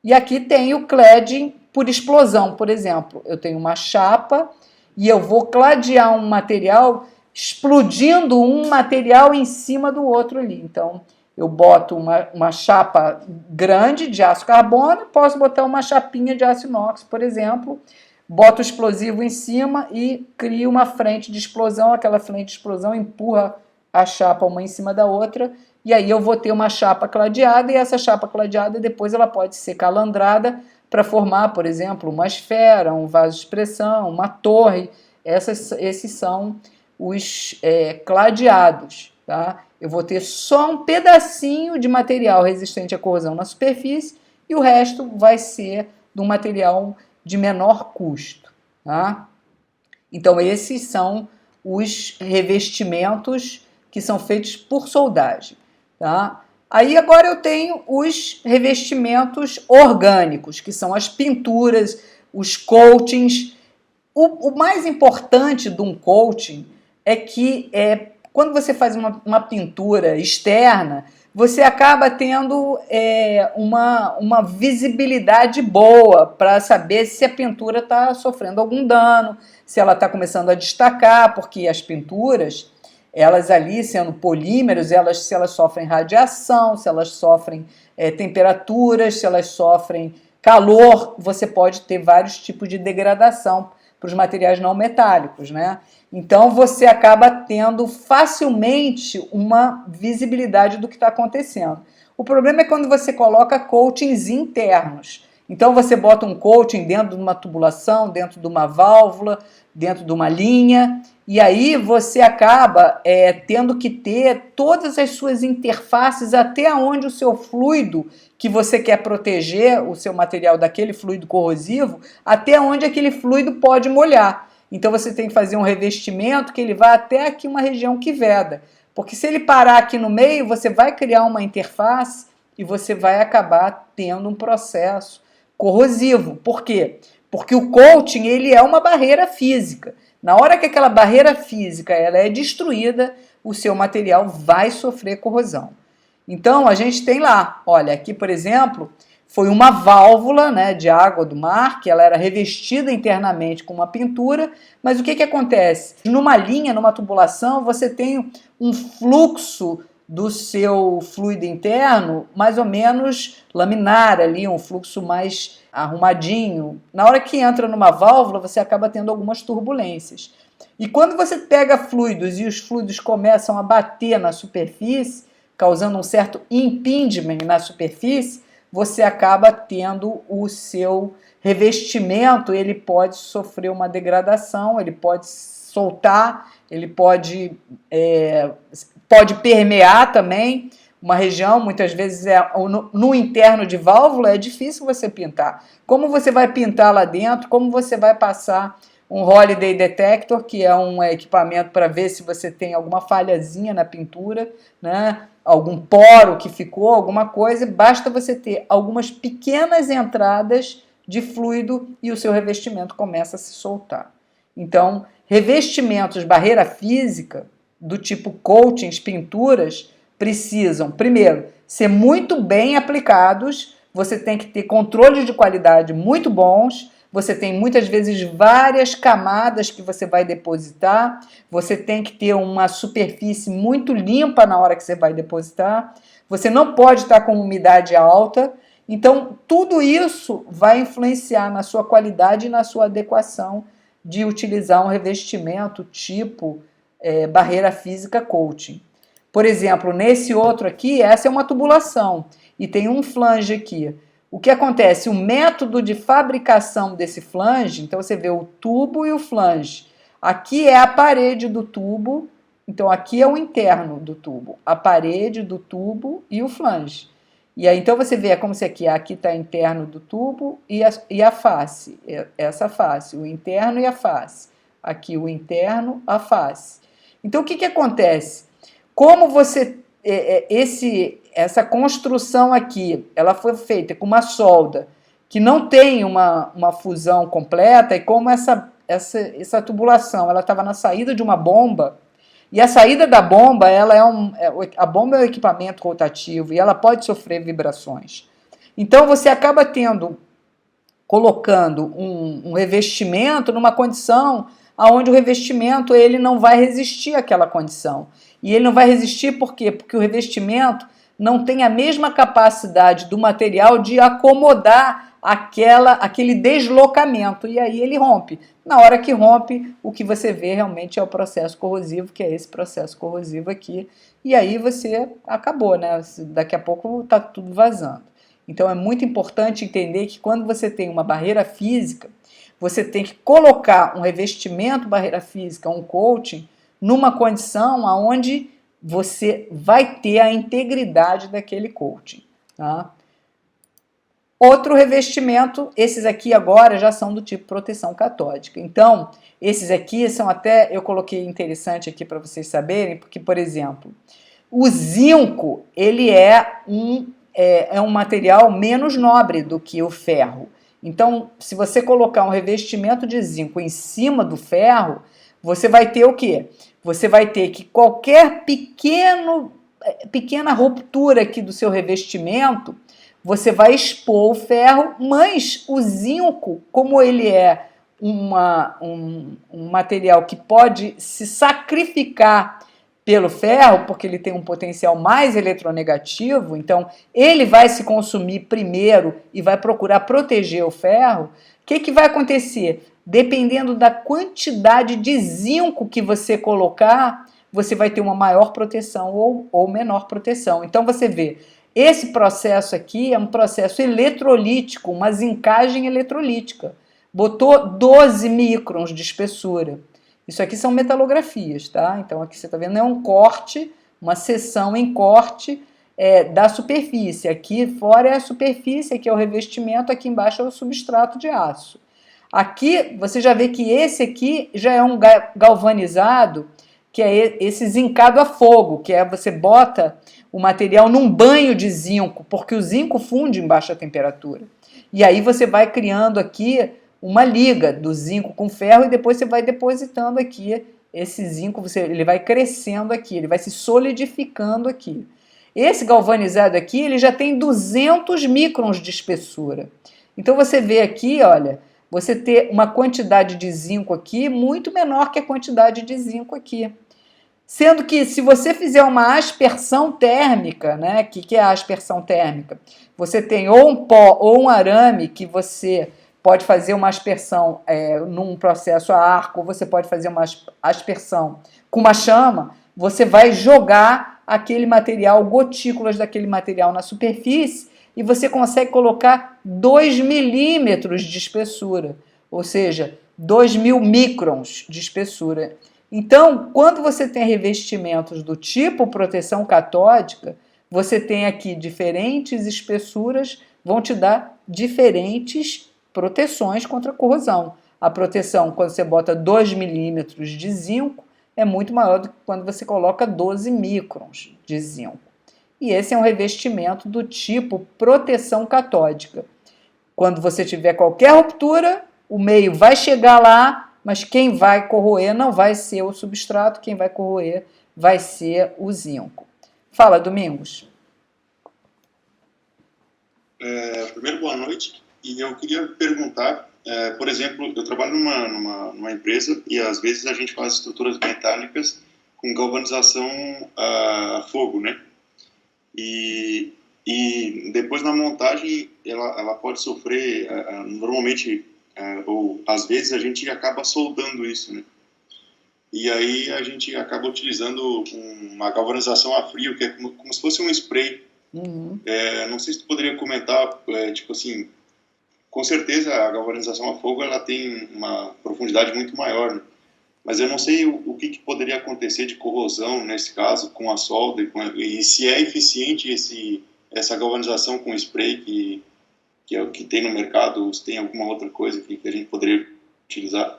E aqui tem o cladding por explosão, por exemplo. Eu tenho uma chapa e eu vou cladear um material explodindo um material em cima do outro ali. Então, eu boto uma chapa grande de aço carbono, posso botar uma chapinha de aço inox, por exemplo, boto o explosivo em cima e crio uma frente de explosão. Aquela frente de explosão empurra a chapa uma em cima da outra, e aí eu vou ter uma chapa cladeada, e essa chapa cladeada depois ela pode ser calandrada para formar, por exemplo, uma esfera, um vaso de expressão, uma torre. Esses são os cladeados, tá? Eu vou ter só um pedacinho de material resistente à corrosão na superfície e o resto vai ser de um material de menor custo. Tá? Então, esses são os revestimentos que são feitos por soldagem. Tá? Aí agora eu tenho os revestimentos orgânicos, que são as pinturas, os coatings. O mais importante de um coating é que quando você faz uma pintura externa, você acaba tendo uma visibilidade boa para saber se a pintura está sofrendo algum dano, se ela está começando a destacar, porque as pinturas, elas ali sendo polímeros, se elas sofrem radiação, se elas sofrem temperaturas, se elas sofrem calor, você pode ter vários tipos de degradação para os materiais não metálicos, né? Então você acaba tendo facilmente uma visibilidade do que está acontecendo. O problema é quando você coloca coatings internos. Então você bota um coating dentro de uma tubulação, dentro de uma válvula, dentro de uma linha, e aí você acaba tendo que ter todas as suas interfaces até onde o seu fluido que você quer proteger, o seu material daquele fluido corrosivo, até onde aquele fluido pode molhar. Então você tem que fazer um revestimento que ele vá até aqui uma região que veda. Porque se ele parar aqui no meio, você vai criar uma interface e você vai acabar tendo um processo corrosivo. Por quê? Porque o coating ele é uma barreira física. Na hora que aquela barreira física ela é destruída, o seu material vai sofrer corrosão. Então a gente tem lá, olha, aqui por exemplo, foi uma válvula, né, de água do mar, que ela era revestida internamente com uma pintura, mas o que acontece? Numa linha, numa tubulação, você tem um fluxo do seu fluido interno mais ou menos laminar ali, um fluxo mais arrumadinho. Na hora que entra numa válvula, você acaba tendo algumas turbulências. E quando você pega fluidos e os fluidos começam a bater na superfície, causando um certo impingement na superfície, você acaba tendo o seu revestimento, ele pode sofrer uma degradação, ele pode soltar, ele pode permear também uma região, muitas vezes no interno de válvula é difícil você pintar. Como você vai pintar lá dentro, como você vai passar um Holiday Detector, que é um equipamento para ver se você tem alguma falhazinha na pintura, né? Algum poro que ficou, alguma coisa, basta você ter algumas pequenas entradas de fluido e o seu revestimento começa a se soltar. Então, revestimentos barreira física, do tipo coatings, pinturas, precisam, primeiro, ser muito bem aplicados, você tem que ter controles de qualidade muito bons, você tem muitas vezes várias camadas que você vai depositar, você tem que ter uma superfície muito limpa na hora que você vai depositar, você não pode estar com umidade alta, então tudo isso vai influenciar na sua qualidade e na sua adequação de utilizar um revestimento tipo barreira física coating. Por exemplo, nesse outro aqui, essa é uma tubulação e tem um flange aqui. O que acontece? O método de fabricação desse flange, então você vê o tubo e o flange. Aqui é a parede do tubo, então aqui é o interno do tubo, a parede do tubo e o flange. E aí então você vê, é como se aqui está interno do tubo e a face, essa face, o interno e a face. Aqui o interno, a face. Então o que acontece? Como você essa construção aqui, ela foi feita com uma solda que não tem uma fusão completa, e como essa tubulação ela estava na saída de uma bomba, e a saída da bomba, a bomba é um equipamento rotativo e ela pode sofrer vibrações. Então você acaba colocando um revestimento numa condição onde o revestimento ele não vai resistir àquela condição. E ele não vai resistir por quê? Porque o revestimento não tem a mesma capacidade do material de acomodar aquele deslocamento, e aí ele rompe. Na hora que rompe, o que você vê realmente é o processo corrosivo, que é esse processo corrosivo aqui, e aí você acabou, né? Daqui a pouco está tudo vazando. Então é muito importante entender que quando você tem uma barreira física, você tem que colocar um revestimento barreira física, um coating, numa condição onde você vai ter a integridade daquele coating, tá? Outro revestimento, esses aqui agora já são do tipo proteção catódica. Então, esses aqui são até, eu coloquei interessante aqui para vocês saberem, porque, por exemplo, o zinco, ele é um material menos nobre do que o ferro. Então, se você colocar um revestimento de zinco em cima do ferro, você vai ter o quê? Você vai ter que qualquer pequena ruptura aqui do seu revestimento, você vai expor o ferro, mas o zinco, como ele é um material que pode se sacrificar pelo ferro, porque ele tem um potencial mais eletronegativo, então ele vai se consumir primeiro e vai procurar proteger o ferro. O que vai acontecer? Dependendo da quantidade de zinco que você colocar, você vai ter uma maior proteção ou menor proteção. Então você vê, esse processo aqui é um processo eletrolítico, uma zincagem eletrolítica. Botou 12 microns de espessura. Isso aqui são metalografias, tá? Então aqui você está vendo é um corte, uma seção em corte da superfície. Aqui fora é a superfície, aqui é o revestimento, aqui embaixo é o substrato de aço. Aqui você já vê que esse aqui já é um galvanizado, que é esse zincado a fogo, que é você bota o material num banho de zinco, porque o zinco funde em baixa temperatura. E aí você vai criando aqui uma liga do zinco com ferro e depois você vai depositando aqui esse zinco, ele vai crescendo aqui, ele vai se solidificando aqui. Esse galvanizado aqui, ele já tem 200 microns de espessura. Então você vê aqui, olha, você ter uma quantidade de zinco aqui muito menor que a quantidade de zinco aqui. Sendo que se você fizer uma aspersão térmica, né? O que é a aspersão térmica? Você tem ou um pó ou um arame que você pode fazer uma aspersão num processo a arco, ou você pode fazer uma aspersão com uma chama, você vai jogar aquele material, gotículas daquele material na superfície e você consegue colocar 2 milímetros de espessura, ou seja, 2.000 microns de espessura. Então, quando você tem revestimentos do tipo proteção catódica, você tem aqui diferentes espessuras, vão te dar diferentes proteções contra corrosão. A proteção, quando você bota 2 milímetros de zinco, é muito maior do que quando você coloca 12 microns de zinco. E esse é um revestimento do tipo proteção catódica. Quando você tiver qualquer ruptura, o meio vai chegar lá, mas quem vai corroer não vai ser o substrato, quem vai corroer vai ser o zinco. Fala, Domingos. Primeiro, boa noite. E eu queria perguntar, por exemplo, eu trabalho numa empresa e às vezes a gente faz estruturas metálicas com galvanização a fogo, né? E depois na montagem ela pode sofrer, normalmente, ou às vezes a gente acaba soldando isso, né? E aí a gente acaba utilizando uma galvanização a frio, que é como se fosse um spray. Uhum. Não sei se tu poderia comentar, tipo assim, com certeza a galvanização a fogo ela tem uma profundidade muito maior, né? Mas eu não sei o que poderia acontecer de corrosão nesse caso com a solda e se é eficiente essa galvanização com spray que é o que tem no mercado, ou se tem alguma outra coisa que a gente poderia utilizar.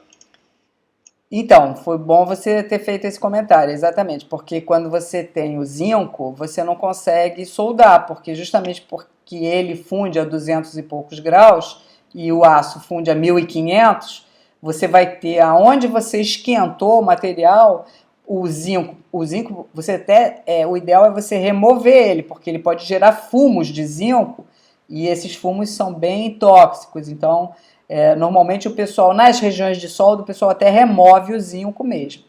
Então, foi bom você ter feito esse comentário, exatamente, porque quando você tem o zinco, você não consegue soldar, porque justamente porque ele funde a 200 e poucos graus e o aço funde a 1500, você vai ter, aonde você esquentou o material, o zinco você até, o ideal é você remover ele, porque ele pode gerar fumos de zinco, e esses fumos são bem tóxicos, então normalmente o pessoal, nas regiões de solda, o pessoal até remove o zinco mesmo.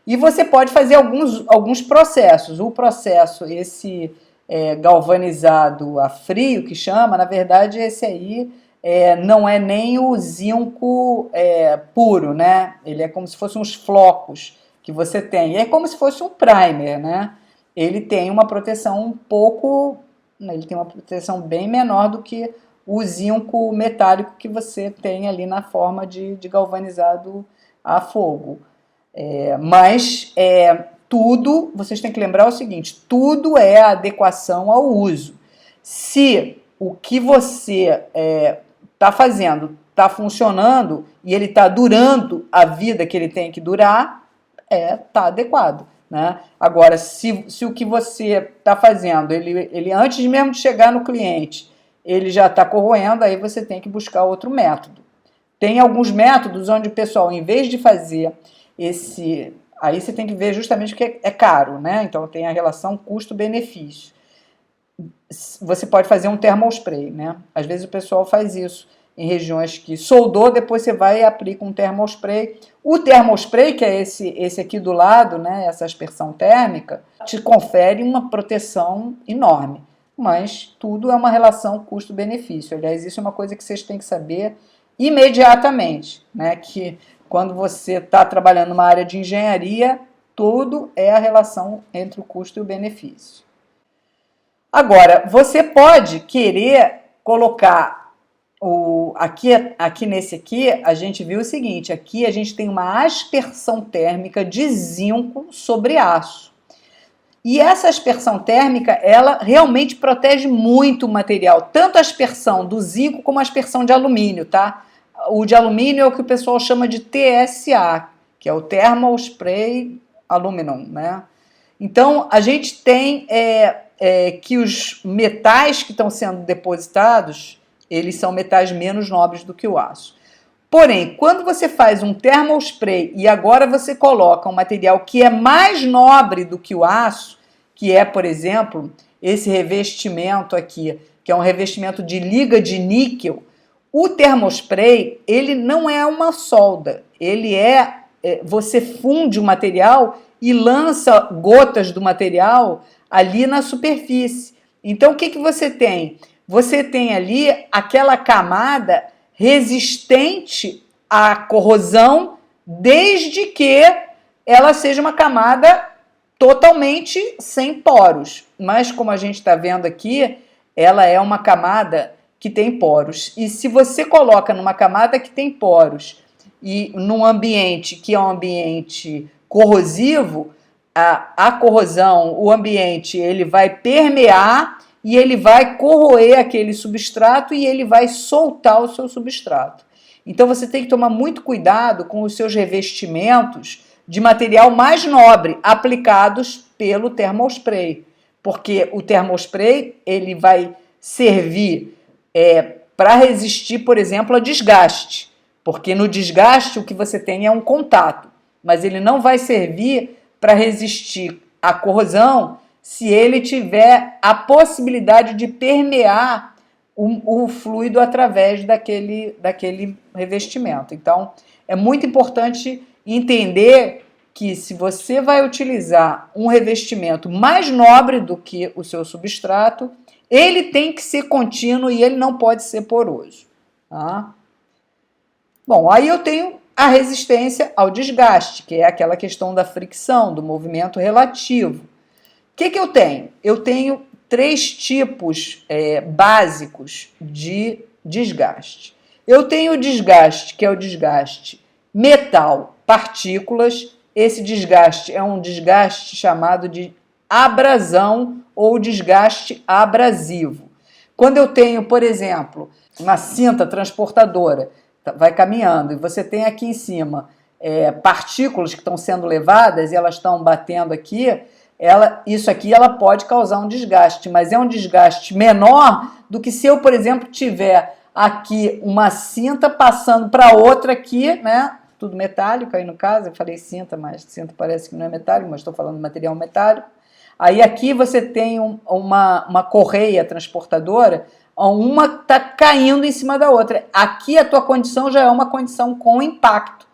E você pode fazer alguns processos. O processo, esse galvanizado a frio, que chama, na verdade esse aí não é nem o zinco puro, né? Ele é como se fossem uns flocos que você tem. É como se fosse um primer, né? Ele tem uma proteção ele tem uma proteção bem menor do que o zinco metálico que você tem ali na forma de galvanizado a fogo. Mas Tudo, vocês têm que lembrar o seguinte, tudo é adequação ao uso. Se o que você está fazendo está funcionando e ele está durando a vida que ele tem que durar, está adequado, né? Agora, se o que você está fazendo, ele antes mesmo de chegar no cliente, ele já está corroendo, aí você tem que buscar outro método. Tem alguns métodos onde o pessoal, em vez de fazer esse... Aí você tem que ver justamente que é caro, né? Então tem a relação custo-benefício. Você pode fazer um thermal spray, né? Às vezes o pessoal faz isso em regiões que soldou, depois você vai e aplica um thermal spray. O thermal spray, que é esse aqui do lado, né? Essa aspersão térmica, te confere uma proteção enorme. Mas tudo é uma relação custo-benefício. Aliás, isso é uma coisa que vocês têm que saber imediatamente, né? Que quando você está trabalhando numa área de engenharia, tudo é a relação entre o custo e o benefício. Agora, você pode querer colocar aqui nesse aqui, a gente viu o seguinte, aqui a gente tem uma aspersão térmica de zinco sobre aço. E essa aspersão térmica, ela realmente protege muito o material, tanto a aspersão do zinco como a aspersão de alumínio, tá? O de alumínio é o que o pessoal chama de TSA, que é o Thermal Spray Aluminum, né? Então, a gente tem que os metais que estão sendo depositados, eles são metais menos nobres do que o aço. Porém, quando você faz um thermal spray e agora você coloca um material que é mais nobre do que o aço, que é, por exemplo, esse revestimento aqui, que é um revestimento de liga de níquel, o thermal spray, ele não é uma solda, ele você funde o material e lança gotas do material ali na superfície. Então, o que você tem? Você tem ali aquela camada resistente à corrosão, desde que ela seja uma camada totalmente sem poros. Mas, como a gente está vendo aqui, ela é uma camada que tem poros. E se você coloca numa camada que tem poros e num ambiente que é um ambiente corrosivo, a corrosão, o ambiente, ele vai permear e ele vai corroer aquele substrato e ele vai soltar o seu substrato. Então você tem que tomar muito cuidado com os seus revestimentos de material mais nobre aplicados pelo thermal spray, porque o thermal spray ele vai servir para resistir, por exemplo, a desgaste, porque no desgaste o que você tem é um contato, mas ele não vai servir para resistir à corrosão se ele tiver a possibilidade de permear o fluido através daquele revestimento. Então, é muito importante entender que se você vai utilizar um revestimento mais nobre do que o seu substrato, ele tem que ser contínuo e ele não pode ser poroso. Tá? Bom, aí eu tenho a resistência ao desgaste, que é aquela questão da fricção, do movimento relativo. O que eu tenho? Eu tenho 3 tipos básicos de desgaste. Eu tenho o desgaste, que é o desgaste metal-partículas. Esse desgaste é um desgaste chamado de abrasão ou desgaste abrasivo. Quando eu tenho, por exemplo, uma cinta transportadora, vai caminhando, e você tem aqui em cima partículas que estão sendo levadas e elas estão batendo aqui, isso aqui ela pode causar um desgaste, mas é um desgaste menor do que se eu, por exemplo, tiver aqui uma cinta passando para outra aqui, né? Tudo metálico aí no caso, eu falei cinta, mas cinta parece que não é metálico, mas estou falando de material metálico. Aí aqui você tem uma correia transportadora, uma está caindo em cima da outra. Aqui a tua condição já é uma condição com impacto.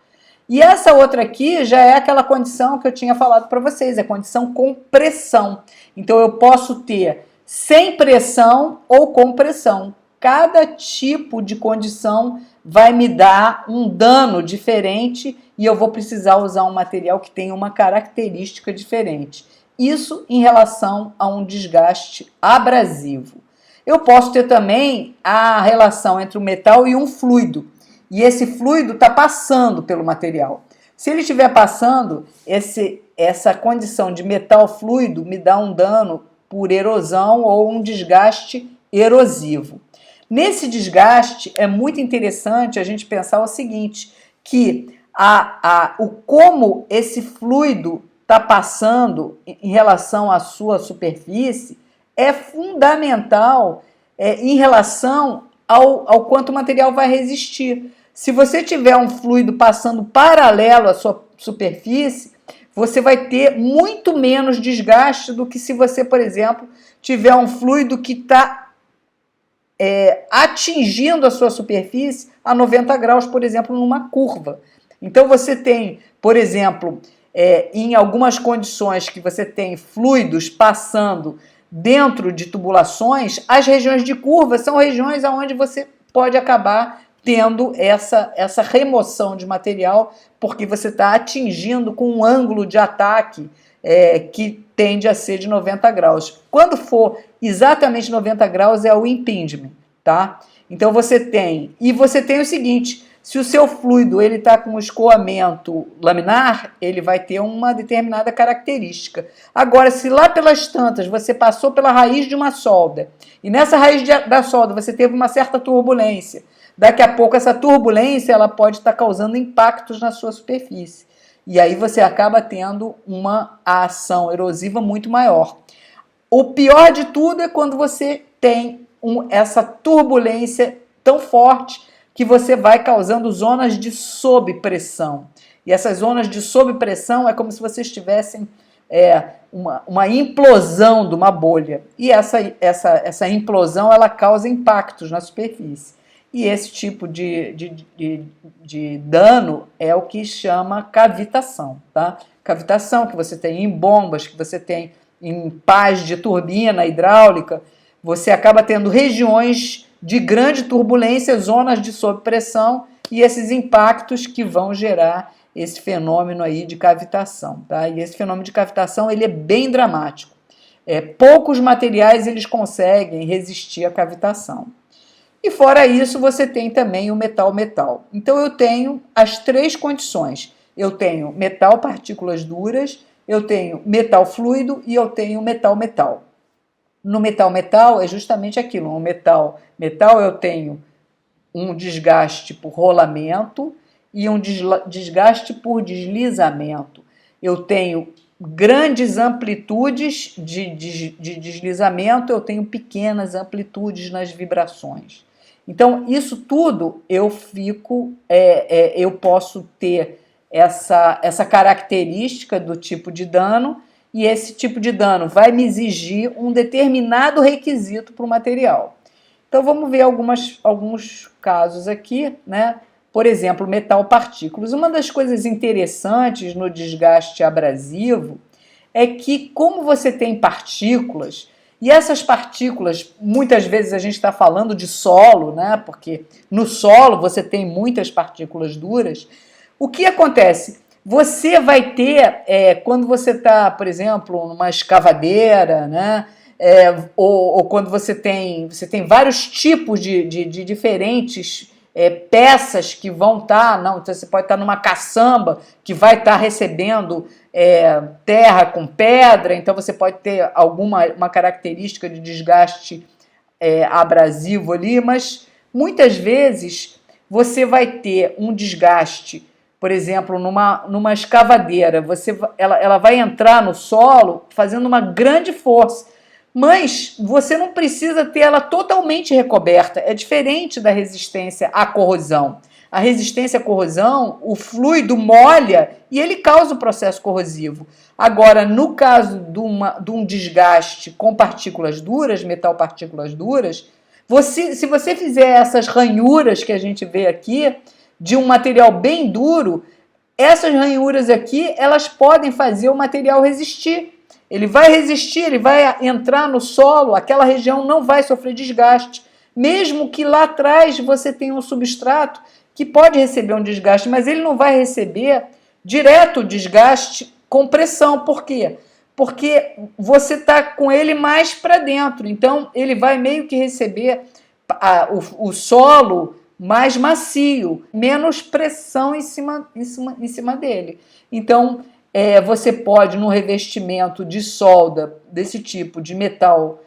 E essa outra aqui já é aquela condição que eu tinha falado para vocês, a condição com pressão. Então eu posso ter sem pressão ou com pressão. Cada tipo de condição vai me dar um dano diferente e eu vou precisar usar um material que tenha uma característica diferente. Isso em relação a um desgaste abrasivo. Eu posso ter também a relação entre o metal e um fluido. E esse fluido está passando pelo material. Se ele estiver passando, essa condição de metal fluido me dá um dano por erosão ou um desgaste erosivo. Nesse desgaste, é muito interessante a gente pensar o seguinte, que como esse fluido está passando em relação à sua superfície é fundamental em relação ao quanto o material vai resistir. Se você tiver um fluido passando paralelo à sua superfície, você vai ter muito menos desgaste do que se você, por exemplo, tiver um fluido que está atingindo a sua superfície a 90 graus, por exemplo, numa curva. Então você tem, por exemplo, em algumas condições que você tem fluidos passando dentro de tubulações, as regiões de curva são regiões onde você pode acabar tendo essa remoção de material, porque você está atingindo com um ângulo de ataque que tende a ser de 90 graus. Quando for exatamente 90 graus é o impingement, tá? Então você tem o seguinte, se o seu fluido ele está com escoamento laminar, ele vai ter uma determinada característica. Agora, se lá pelas tantas você passou pela raiz de uma solda, e nessa raiz da solda você teve uma certa turbulência, daqui a pouco essa turbulência ela pode estar causando impactos na sua superfície. E aí você acaba tendo uma ação erosiva muito maior. O pior de tudo é quando você tem essa turbulência tão forte que você vai causando zonas de sobrepressão. E essas zonas de sobrepressão é como se vocês tivessem uma implosão de uma bolha. E essa implosão ela causa impactos na superfície. E esse tipo de dano é o que chama cavitação, tá? Cavitação que você tem em bombas, que você tem em pás de turbina hidráulica, você acaba tendo regiões de grande turbulência, zonas de sobrepressão e esses impactos que vão gerar esse fenômeno aí de cavitação, tá? E esse fenômeno de cavitação ele é bem dramático. Poucos materiais eles conseguem resistir à cavitação. E fora isso, você tem também o metal-metal. Então, eu tenho as três condições. Eu tenho metal, partículas duras, eu tenho metal fluido e eu tenho metal-metal. No metal-metal é justamente aquilo. No metal eu tenho um desgaste por rolamento e um desgaste por deslizamento. Eu tenho grandes amplitudes de deslizamento, eu tenho pequenas amplitudes nas vibrações. Então, isso tudo eu posso ter essa característica do tipo de dano, e esse tipo de dano vai me exigir um determinado requisito para o material. Então, vamos ver alguns casos aqui, né? Por exemplo, metal partículas. Uma das coisas interessantes no desgaste abrasivo é que, como você tem partículas, e essas partículas, muitas vezes a gente está falando de solo, né? Porque no solo você tem muitas partículas duras. O que acontece? Você vai ter, quando você está, por exemplo, numa escavadeira, né? Ou quando você tem vários tipos de diferentes peças que vão estar, então você pode estar numa caçamba que vai estar recebendo terra com pedra, então você pode ter uma característica de desgaste abrasivo ali, mas muitas vezes você vai ter um desgaste, por exemplo, numa escavadeira, ela vai entrar no solo fazendo uma grande força, mas você não precisa ter ela totalmente recoberta. É diferente da resistência à corrosão. A resistência à corrosão, o fluido molha e ele causa o processo corrosivo. Agora, no caso de um desgaste com partículas duras, metal partículas duras, se você fizer essas ranhuras que a gente vê aqui, de um material bem duro, essas ranhuras aqui, elas podem fazer o material resistir. Ele vai resistir, ele vai entrar no solo, aquela região não vai sofrer desgaste. Mesmo que lá atrás você tenha um substrato que pode receber um desgaste, mas ele não vai receber direto o desgaste com pressão. Por quê? Porque você está com ele mais para dentro. Então, ele vai meio que receber o solo mais macio, menos pressão em cima dele. Então, você pode, no revestimento de solda desse tipo, de metal,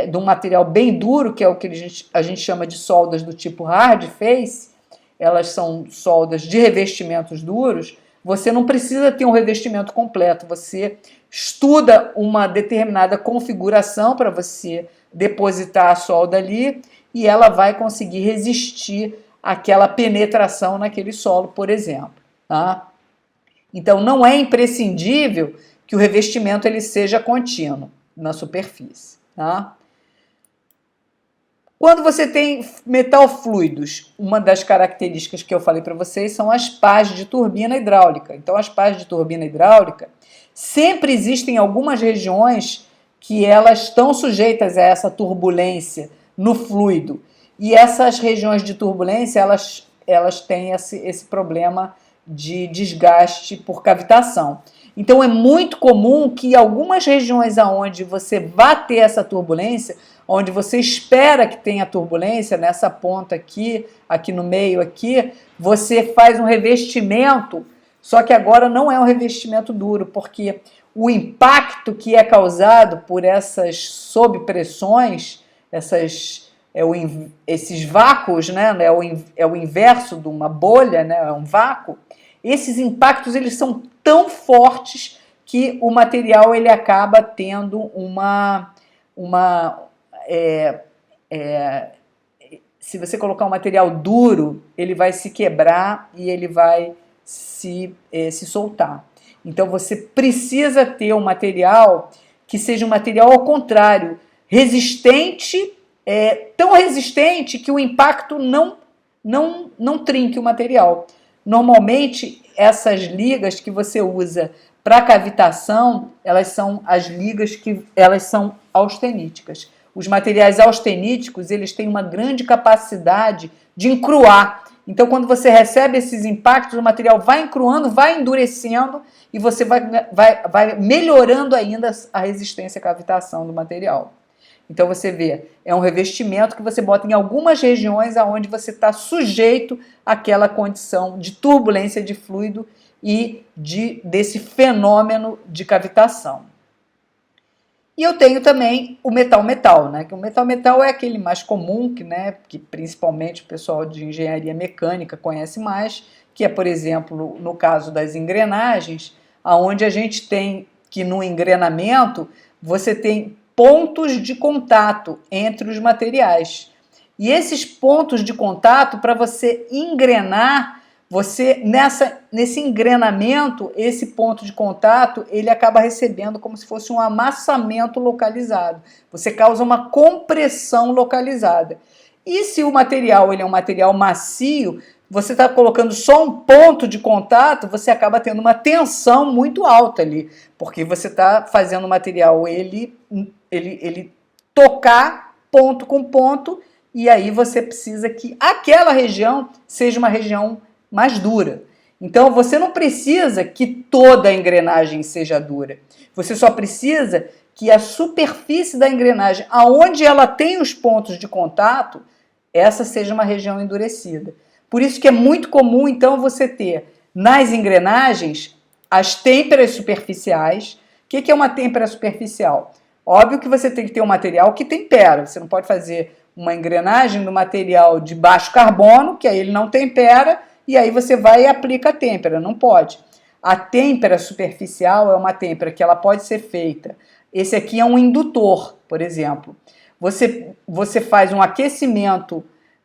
de um material bem duro, que é o que a gente chama de soldas do tipo hard face, elas são soldas de revestimentos duros, você não precisa ter um revestimento completo, você estuda uma determinada configuração para você depositar a solda ali e ela vai conseguir resistir àquela penetração naquele solo, por exemplo, tá? Então, não é imprescindível que o revestimento ele seja contínuo na superfície, tá? Quando você tem metal fluidos, uma das características que eu falei para vocês são as pás de turbina hidráulica. Então, as pás de turbina hidráulica, sempre existem algumas regiões que elas estão sujeitas a essa turbulência no fluido. E essas regiões de turbulência, elas têm esse problema de desgaste por cavitação. Então é muito comum que algumas regiões aonde você vai ter essa turbulência, onde você espera que tenha turbulência, nessa ponta aqui no meio aqui, você faz um revestimento, só que agora não é um revestimento duro, porque o impacto que é causado por essas sobrepressões, esses vácuos, né? É o inverso de uma bolha, né? É um vácuo. Esses impactos eles são tão fortes que o material ele acaba tendo se você colocar um material duro, ele vai se quebrar e ele vai se soltar. Então você precisa ter um material que seja um material ao contrário, resistente, tão resistente que o impacto não trinque o material. Normalmente, essas ligas que você usa para cavitação, elas são as ligas que elas são austeníticas. Os materiais austeníticos, eles têm uma grande capacidade de encruar. Então, quando você recebe esses impactos, o material vai encruando, vai endurecendo e você vai melhorando ainda a resistência à cavitação do material. Então você vê, é um revestimento que você bota em algumas regiões onde você está sujeito àquela condição de turbulência de fluido e desse fenômeno de cavitação. E eu tenho também o metal-metal, né? Que o metal-metal é aquele mais comum, que principalmente o pessoal de engenharia mecânica conhece mais, que é, por exemplo, no caso das engrenagens, onde a gente tem que no engrenamento você tem pontos de contato entre os materiais. E esses pontos de contato, para você engrenar, nesse engrenamento, esse ponto de contato, ele acaba recebendo como se fosse um amassamento localizado. Você causa uma compressão localizada. E se o material ele é um material macio, você está colocando só um ponto de contato, você acaba tendo uma tensão muito alta ali, porque você está fazendo o material ele tocar ponto com ponto, e aí você precisa que aquela região seja uma região mais dura. Então você não precisa que toda a engrenagem seja dura, você só precisa que a superfície da engrenagem, aonde ela tem os pontos de contato, essa seja uma região endurecida. Por isso que é muito comum, então, você ter nas engrenagens as têmperas superficiais. O que é uma têmpera superficial? Óbvio que você tem que ter um material que tempera. Você não pode fazer uma engrenagem no material de baixo carbono, que aí ele não tempera, e aí você vai e aplica a têmpera. Não pode. A têmpera superficial é uma têmpera que ela pode ser feita. Esse aqui é um indutor, por exemplo. Você faz um aquecimento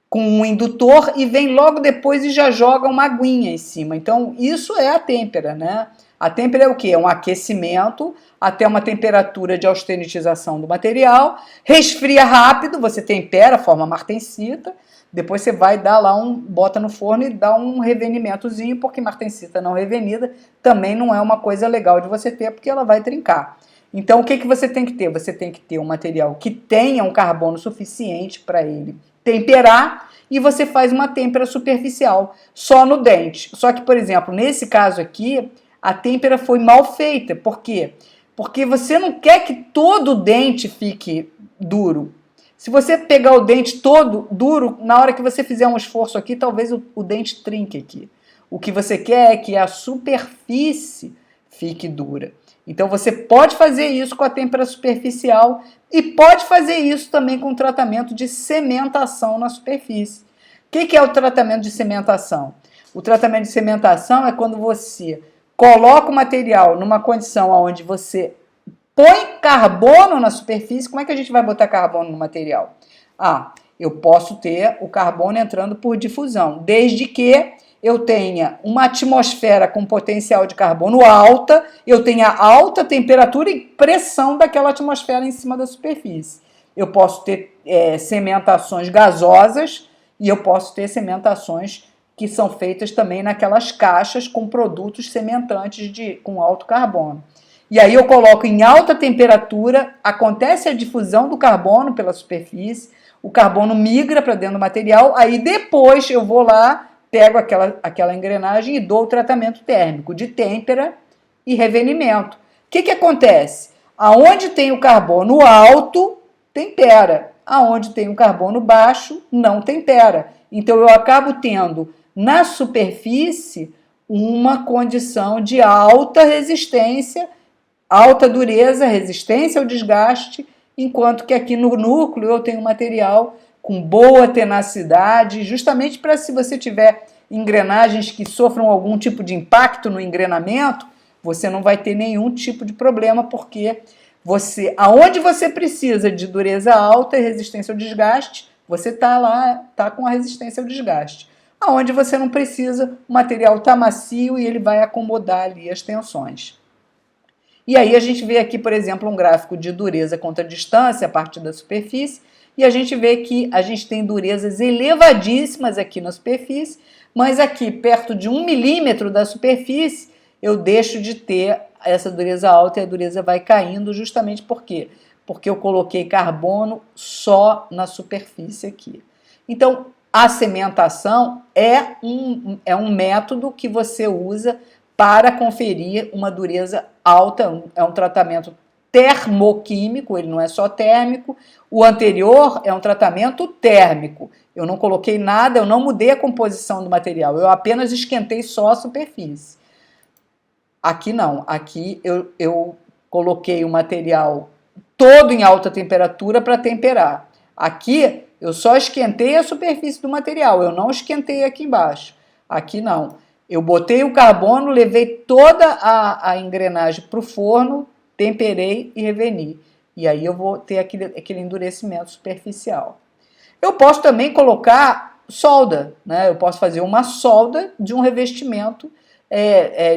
com um indutor e vem logo depois e já joga uma aguinha em cima. Então, isso é a têmpera, né? A têmpera é o quê? É um aquecimento até uma temperatura de austenitização do material, resfria rápido, você tempera, forma martensita, depois você vai dar lá bota no forno e dá um revenimentozinho, porque martensita não revenida também não é uma coisa legal de você ter, porque ela vai trincar. Então, o que você tem que ter? Você tem que ter um material que tenha um carbono suficiente para ele temperar, e você faz uma têmpera superficial só no dente. Só que, por exemplo, nesse caso aqui, a têmpera foi mal feita. Por quê? Porque você não quer que todo o dente fique duro. Se você pegar o dente todo duro, na hora que você fizer um esforço aqui, talvez o dente trinque aqui. O que você quer é que a superfície fique dura. Então você pode fazer isso com a têmpera superficial e pode fazer isso também com o tratamento de cementação na superfície. O que é o tratamento de cementação? O tratamento de cementação é quando você coloca o material numa condição onde você põe carbono na superfície. Como é que a gente vai botar carbono no material? Eu posso ter o carbono entrando por difusão, desde que eu tenha uma atmosfera com potencial de carbono alta, eu tenha alta temperatura e pressão daquela atmosfera em cima da superfície. Eu posso ter cementações gasosas e eu posso ter cementações que são feitas também naquelas caixas com produtos cementantes com alto carbono. E aí eu coloco em alta temperatura, acontece a difusão do carbono pela superfície, o carbono migra para dentro do material, aí depois eu vou lá, pego aquela engrenagem e dou o tratamento térmico de têmpera e revenimento. O que acontece? Aonde tem o carbono alto, tempera. Aonde tem o carbono baixo, não tempera. Então eu acabo tendo na superfície uma condição de alta resistência, alta dureza, resistência ao desgaste, enquanto que aqui no núcleo eu tenho material com boa tenacidade, justamente para se você tiver engrenagens que sofram algum tipo de impacto no engrenamento, você não vai ter nenhum tipo de problema, porque aonde você precisa de dureza alta e resistência ao desgaste, você está com a resistência ao desgaste. Aonde você não precisa, o material está macio e ele vai acomodar ali as tensões. E aí a gente vê aqui, por exemplo, um gráfico de dureza contra distância a partir da superfície, e a gente vê que a gente tem durezas elevadíssimas aqui na superfície, mas aqui perto de 1 milímetro da superfície eu deixo de ter essa dureza alta e a dureza vai caindo justamente por quê? Porque eu coloquei carbono só na superfície aqui. Então, a cementação é um método que você usa para conferir uma dureza alta, é um tratamento termoquímico, ele não é só térmico. O anterior é um tratamento térmico. Eu não coloquei nada, eu não mudei a composição do material, eu apenas esquentei só a superfície. Aqui não, aqui eu coloquei o material todo em alta temperatura para temperar. Aqui eu só esquentei a superfície do material, eu não esquentei aqui embaixo. Aqui não. Eu botei o carbono, levei toda a engrenagem para o forno, temperei e reveni. E aí eu vou ter aquele endurecimento superficial. Eu posso também colocar solda, né? Eu posso fazer uma solda de um revestimento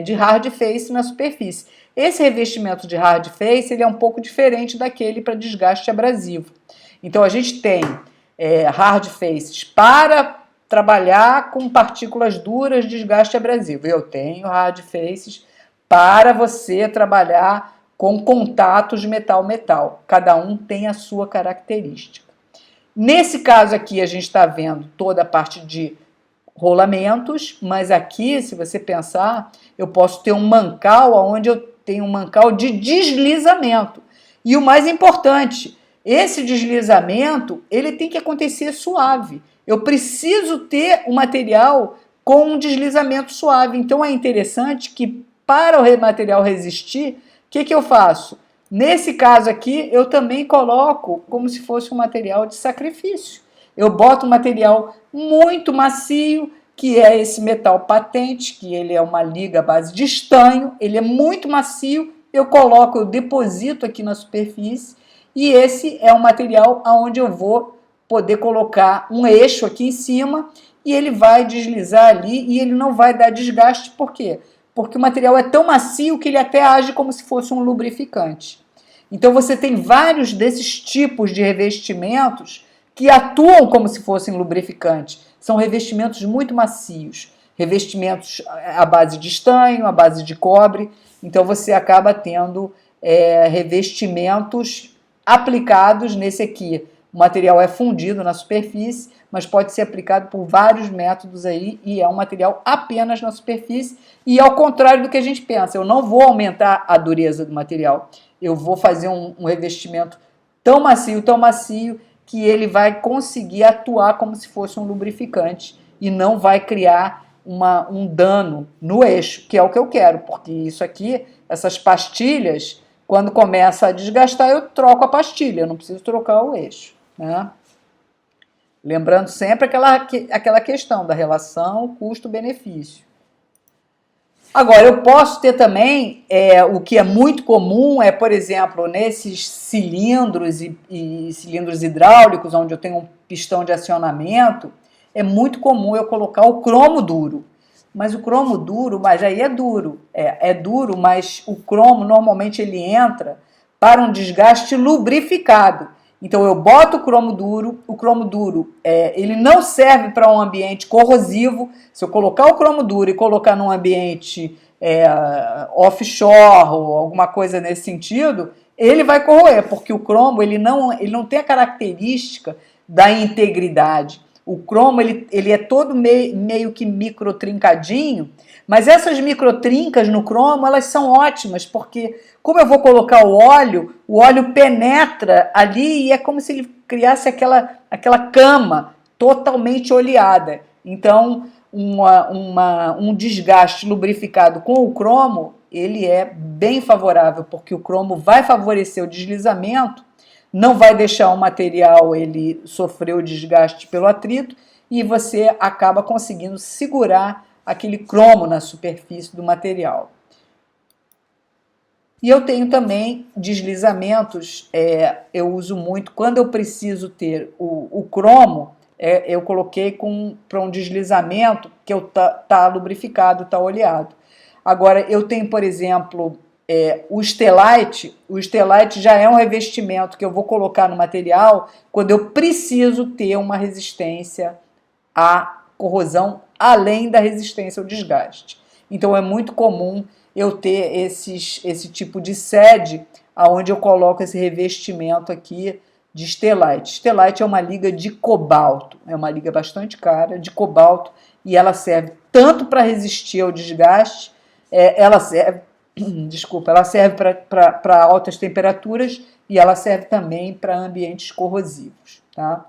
de hard face na superfície. Esse revestimento de hard face ele é um pouco diferente daquele para desgaste abrasivo. Então a gente tem hard faces para trabalhar com partículas duras, desgaste abrasivo. Eu tenho hard faces para você trabalhar com contatos metal-metal. Cada um tem a sua característica. Nesse caso aqui, a gente está vendo toda a parte de rolamentos, mas aqui, se você pensar, eu posso ter um mancal onde eu tenho um mancal de deslizamento. E o mais importante, esse deslizamento, ele tem que acontecer suave. Eu preciso ter um material com um deslizamento suave. Então é interessante que para o material resistir, o que eu faço? Nesse caso aqui, eu também coloco como se fosse um material de sacrifício. Eu boto um material muito macio, que é esse metal patente, que ele é uma liga à base de estanho, ele é muito macio, eu deposito aqui na superfície, e esse é um material onde eu vou poder colocar um eixo aqui em cima, e ele vai deslizar ali, e ele não vai dar desgaste. Por quê? Porque o material é tão macio que ele até age como se fosse um lubrificante. Então você tem vários desses tipos de revestimentos que atuam como se fossem lubrificantes. São revestimentos muito macios, revestimentos à base de estanho, à base de cobre. Então você acaba tendo revestimentos aplicados nesse aqui. O material é fundido na superfície, mas pode ser aplicado por vários métodos aí, e é um material apenas na superfície. E ao contrário do que a gente pensa, eu não vou aumentar a dureza do material, eu vou fazer um revestimento tão macio, que ele vai conseguir atuar como se fosse um lubrificante e não vai criar um dano no eixo, que é o que eu quero, porque isso aqui, essas pastilhas, quando começa a desgastar, eu troco a pastilha, eu não preciso trocar o eixo, né? Lembrando sempre aquela questão da relação custo-benefício. Agora, eu posso ter também, o que é muito comum é, por exemplo, nesses cilindros e cilindros hidráulicos, onde eu tenho um pistão de acionamento, é muito comum eu colocar o cromo duro. Mas o cromo duro, mas aí é duro. É duro, mas o cromo normalmente ele entra para um desgaste lubrificado. Então eu boto o cromo duro ele não serve para um ambiente corrosivo. Se eu colocar o cromo duro e colocar num ambiente offshore ou alguma coisa nesse sentido, ele vai corroer, porque o cromo ele não tem a característica da integridade. O cromo ele é todo meio que microtrincadinho, mas essas microtrincas no cromo elas são ótimas, porque como eu vou colocar o óleo penetra ali e é como se ele criasse aquela cama totalmente oleada. Então, um desgaste lubrificado com o cromo, ele é bem favorável, porque o cromo vai favorecer o deslizamento, não vai deixar o material ele sofrer o desgaste pelo atrito e você acaba conseguindo segurar aquele cromo na superfície do material. E eu tenho também deslizamentos, eu uso muito, quando eu preciso ter o cromo, eu coloquei para um deslizamento que tá lubrificado, está oleado. Agora, eu tenho, por exemplo, o Stellite já é um revestimento que eu vou colocar no material quando eu preciso ter uma resistência à corrosão, além da resistência ao desgaste. Então, é muito comum eu ter esse tipo de sede, onde eu coloco esse revestimento aqui de Stellite. Stellite é uma liga de cobalto, é uma liga bastante cara, de cobalto, e ela serve tanto para resistir ao desgaste, ela serve para altas temperaturas e ela serve também para ambientes corrosivos, tá?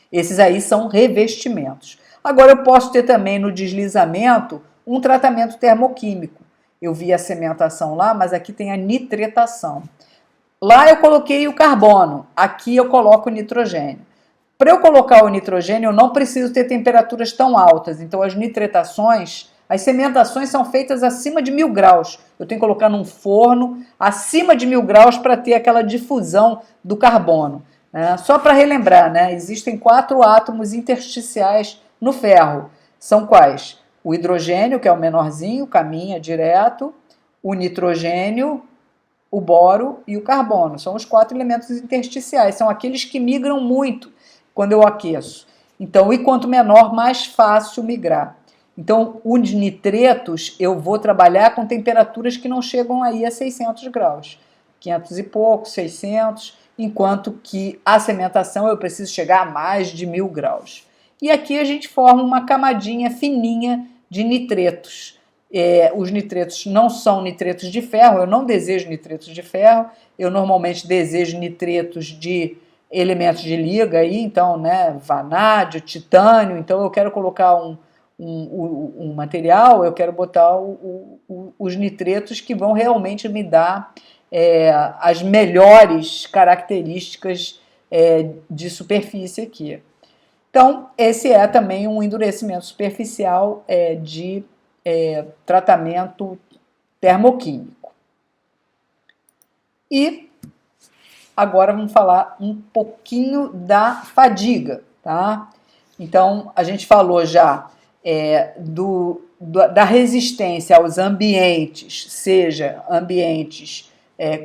Esses aí são revestimentos. Agora eu posso ter também no deslizamento um tratamento termoquímico. Eu vi a cementação lá, mas aqui tem a nitretação. Lá eu coloquei o carbono, aqui eu coloco o nitrogênio. Para eu colocar o nitrogênio, eu não preciso ter temperaturas tão altas, então as nitretações, as cementações são feitas acima de 1000 graus. Eu tenho que colocar num forno acima de 1000 graus para ter aquela difusão do carbono. Só para relembrar, existem 4 átomos intersticiais no ferro. São quais? O hidrogênio, que é o menorzinho, caminha direto, o nitrogênio, o boro e o carbono. São os 4 elementos intersticiais, são aqueles que migram muito quando eu aqueço. Então, e quanto menor, mais fácil migrar. Então, os nitretos, eu vou trabalhar com temperaturas que não chegam aí a 600 graus. 500 e pouco, 600, enquanto que a cementação eu preciso chegar a mais de 1000 graus. E aqui a gente forma uma camadinha fininha de nitretos. Os nitretos não são nitretos de ferro, eu não desejo nitretos de ferro, eu normalmente desejo nitretos de elementos de liga, aí, então, vanádio, titânio, então eu quero colocar um material, eu quero botar os nitretos que vão realmente me dar as melhores características de superfície aqui. Então, esse é também um endurecimento superficial de tratamento termoquímico. E agora vamos falar um pouquinho da fadiga, tá? Então, a gente falou já da resistência aos ambientes, seja ambientes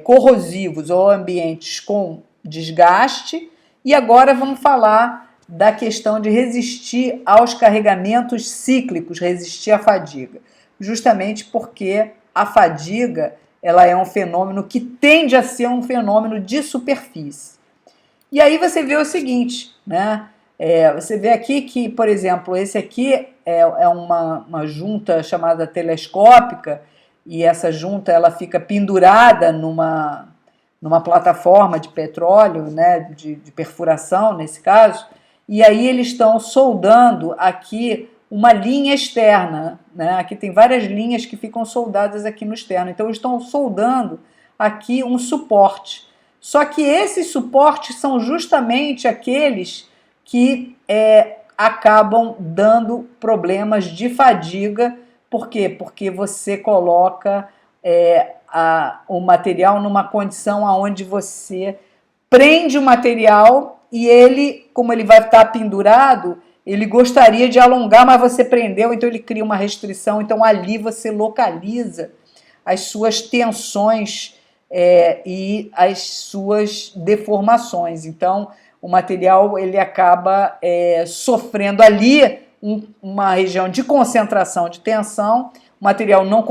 corrosivos ou ambientes com desgaste, e agora vamos falar da questão de resistir aos carregamentos cíclicos, resistir à fadiga. Justamente porque a fadiga ela é um fenômeno que tende a ser um fenômeno de superfície. E aí você vê o seguinte, você vê aqui que, por exemplo, esse aqui é uma junta chamada telescópica, e essa junta ela fica pendurada numa plataforma de petróleo, de perfuração nesse caso, e aí eles estão soldando aqui uma linha externa, né? Aqui tem várias linhas que ficam soldadas aqui no externo. Então, estão soldando aqui um suporte. Só que esses suportes são justamente aqueles que acabam dando problemas de fadiga. Por quê? Porque você coloca o material numa condição onde você prende o material e ele, como ele vai estar pendurado, ele gostaria de alongar, mas você prendeu, então ele cria uma restrição. Então ali você localiza as suas tensões e as suas deformações. Então o material ele acaba sofrendo ali uma região de concentração de tensão. O material não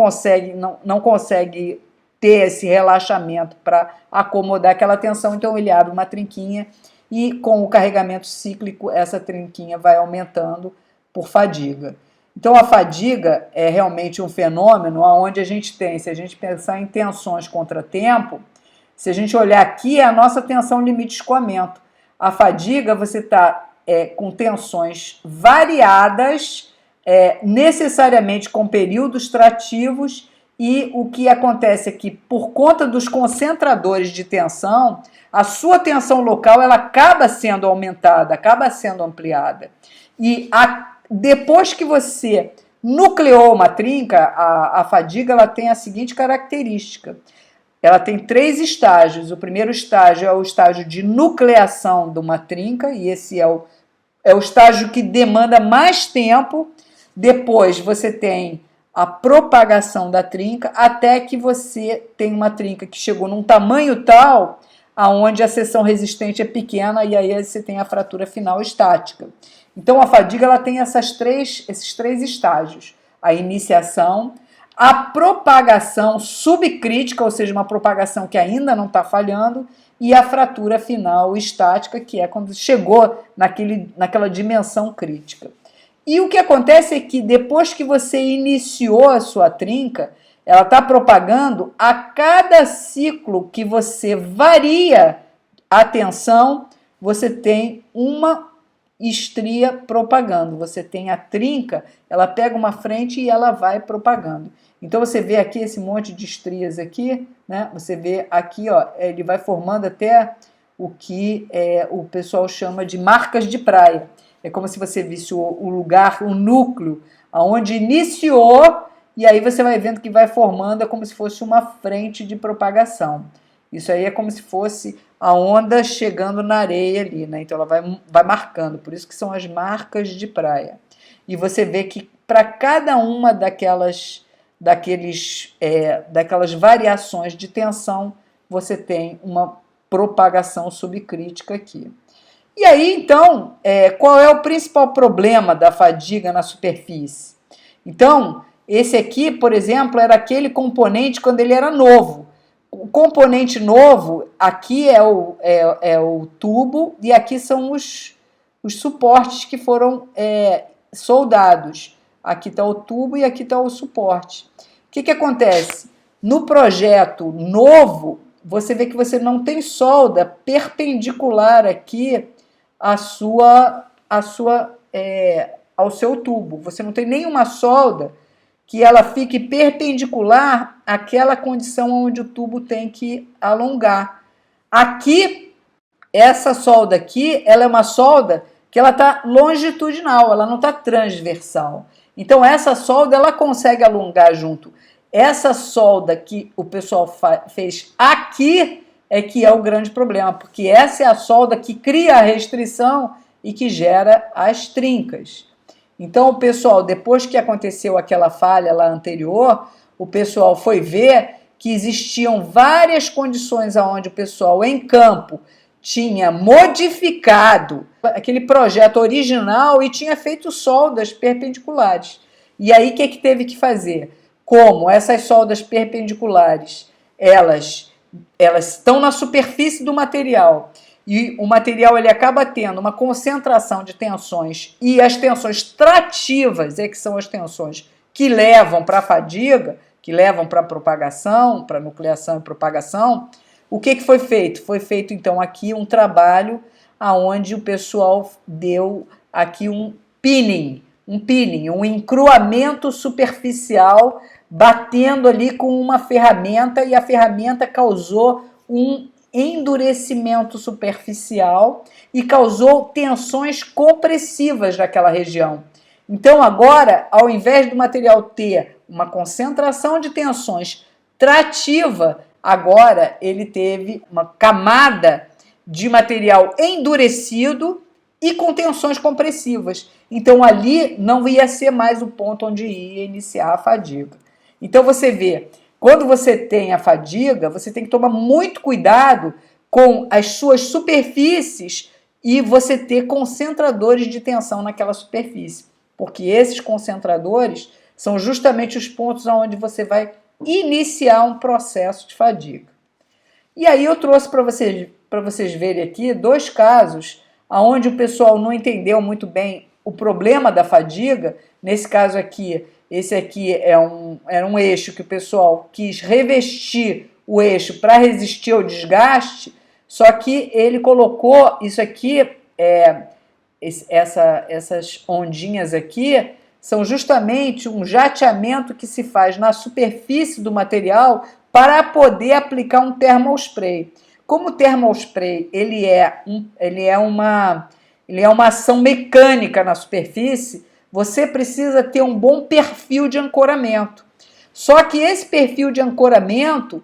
consegue ter esse relaxamento para acomodar aquela tensão, então ele abre uma trinquinha e com o carregamento cíclico essa trinquinha vai aumentando por fadiga. Então a fadiga é realmente um fenômeno onde a gente tem, se a gente pensar em tensões contra tempo, se a gente olhar aqui é a nossa tensão limite de escoamento. A fadiga você está com tensões variadas, necessariamente com períodos trativos, e o que acontece é que, por conta dos concentradores de tensão, a sua tensão local ela acaba sendo aumentada, acaba sendo ampliada. E depois que você nucleou uma trinca, a fadiga ela tem a seguinte característica. Ela tem 3 estágios. O primeiro estágio é o estágio de nucleação de uma trinca, e esse é o estágio que demanda mais tempo. Depois você tem a propagação da trinca, até que você tem uma trinca que chegou num tamanho tal aonde a seção resistente é pequena e aí você tem a fratura final estática. Então a fadiga ela tem esses três estágios: a iniciação, a propagação subcrítica, ou seja, uma propagação que ainda não está falhando, e a fratura final estática, que é quando chegou naquela dimensão crítica. E o que acontece é que depois que você iniciou a sua trinca, ela está propagando a cada ciclo que você varia a tensão, você tem uma estria propagando. Você tem a trinca, ela pega uma frente e ela vai propagando. Então você vê aqui esse monte de estrias aqui, né? Você vê aqui, ó, ele vai formando até o que o pessoal chama de marcas de praia. É como se você visse o lugar, o núcleo, aonde iniciou, e aí você vai vendo que vai formando, é como se fosse uma frente de propagação. Isso aí é como se fosse a onda chegando na areia ali, né? Então ela vai marcando, por isso que são as marcas de praia. E você vê que para cada uma daquelas variações de tensão, você tem uma propagação subcrítica aqui. E aí, então, qual é o principal problema da fadiga na superfície? Então, esse aqui, por exemplo, era aquele componente quando ele era novo. O componente novo, aqui é o tubo e aqui são os suportes que foram soldados. Aqui está o tubo e aqui está o suporte. O que acontece? No projeto novo, você vê que você não tem solda perpendicular aqui ao seu tubo. Você não tem nenhuma solda que ela fique perpendicular àquela condição onde o tubo tem que alongar. Aqui, essa solda aqui, ela é uma solda que ela está longitudinal, ela não está transversal. Então, essa solda, ela consegue alongar junto. Essa solda que o pessoal fez aqui é que é o grande problema, porque essa é a solda que cria a restrição e que gera as trincas. Então, o pessoal, depois que aconteceu aquela falha lá anterior, o pessoal foi ver que existiam várias condições onde o pessoal em campo tinha modificado aquele projeto original e tinha feito soldas perpendiculares. E aí, o que teve que fazer? Como essas soldas perpendiculares, elas estão na superfície do material, e o material ele acaba tendo uma concentração de tensões, e as tensões trativas que são as tensões que levam para a fadiga, que levam para a propagação, para a nucleação e propagação. O que foi feito? Foi feito, então, aqui um trabalho onde o pessoal deu aqui um pinning. um peeling, um encruamento superficial, batendo ali com uma ferramenta, e a ferramenta causou um endurecimento superficial e causou tensões compressivas naquela região. Então agora, ao invés do material ter uma concentração de tensões trativa, agora ele teve uma camada de material endurecido e com tensões compressivas. Então ali não ia ser mais o ponto onde ia iniciar a fadiga. Então você vê, quando você tem a fadiga, você tem que tomar muito cuidado com as suas superfícies e você ter concentradores de tensão naquela superfície, porque esses concentradores são justamente os pontos onde você vai iniciar um processo de fadiga. E aí eu trouxe para vocês verem aqui 2 casos onde o pessoal não entendeu muito bem o problema da fadiga. Nesse caso aqui, esse aqui era um eixo que o pessoal quis revestir o eixo para resistir ao desgaste, só que ele colocou isso aqui, essas ondinhas aqui, são justamente um jateamento que se faz na superfície do material para poder aplicar um thermal spray. Como o thermal spray ele é uma ação mecânica na superfície, você precisa ter um bom perfil de ancoramento. Só que esse perfil de ancoramento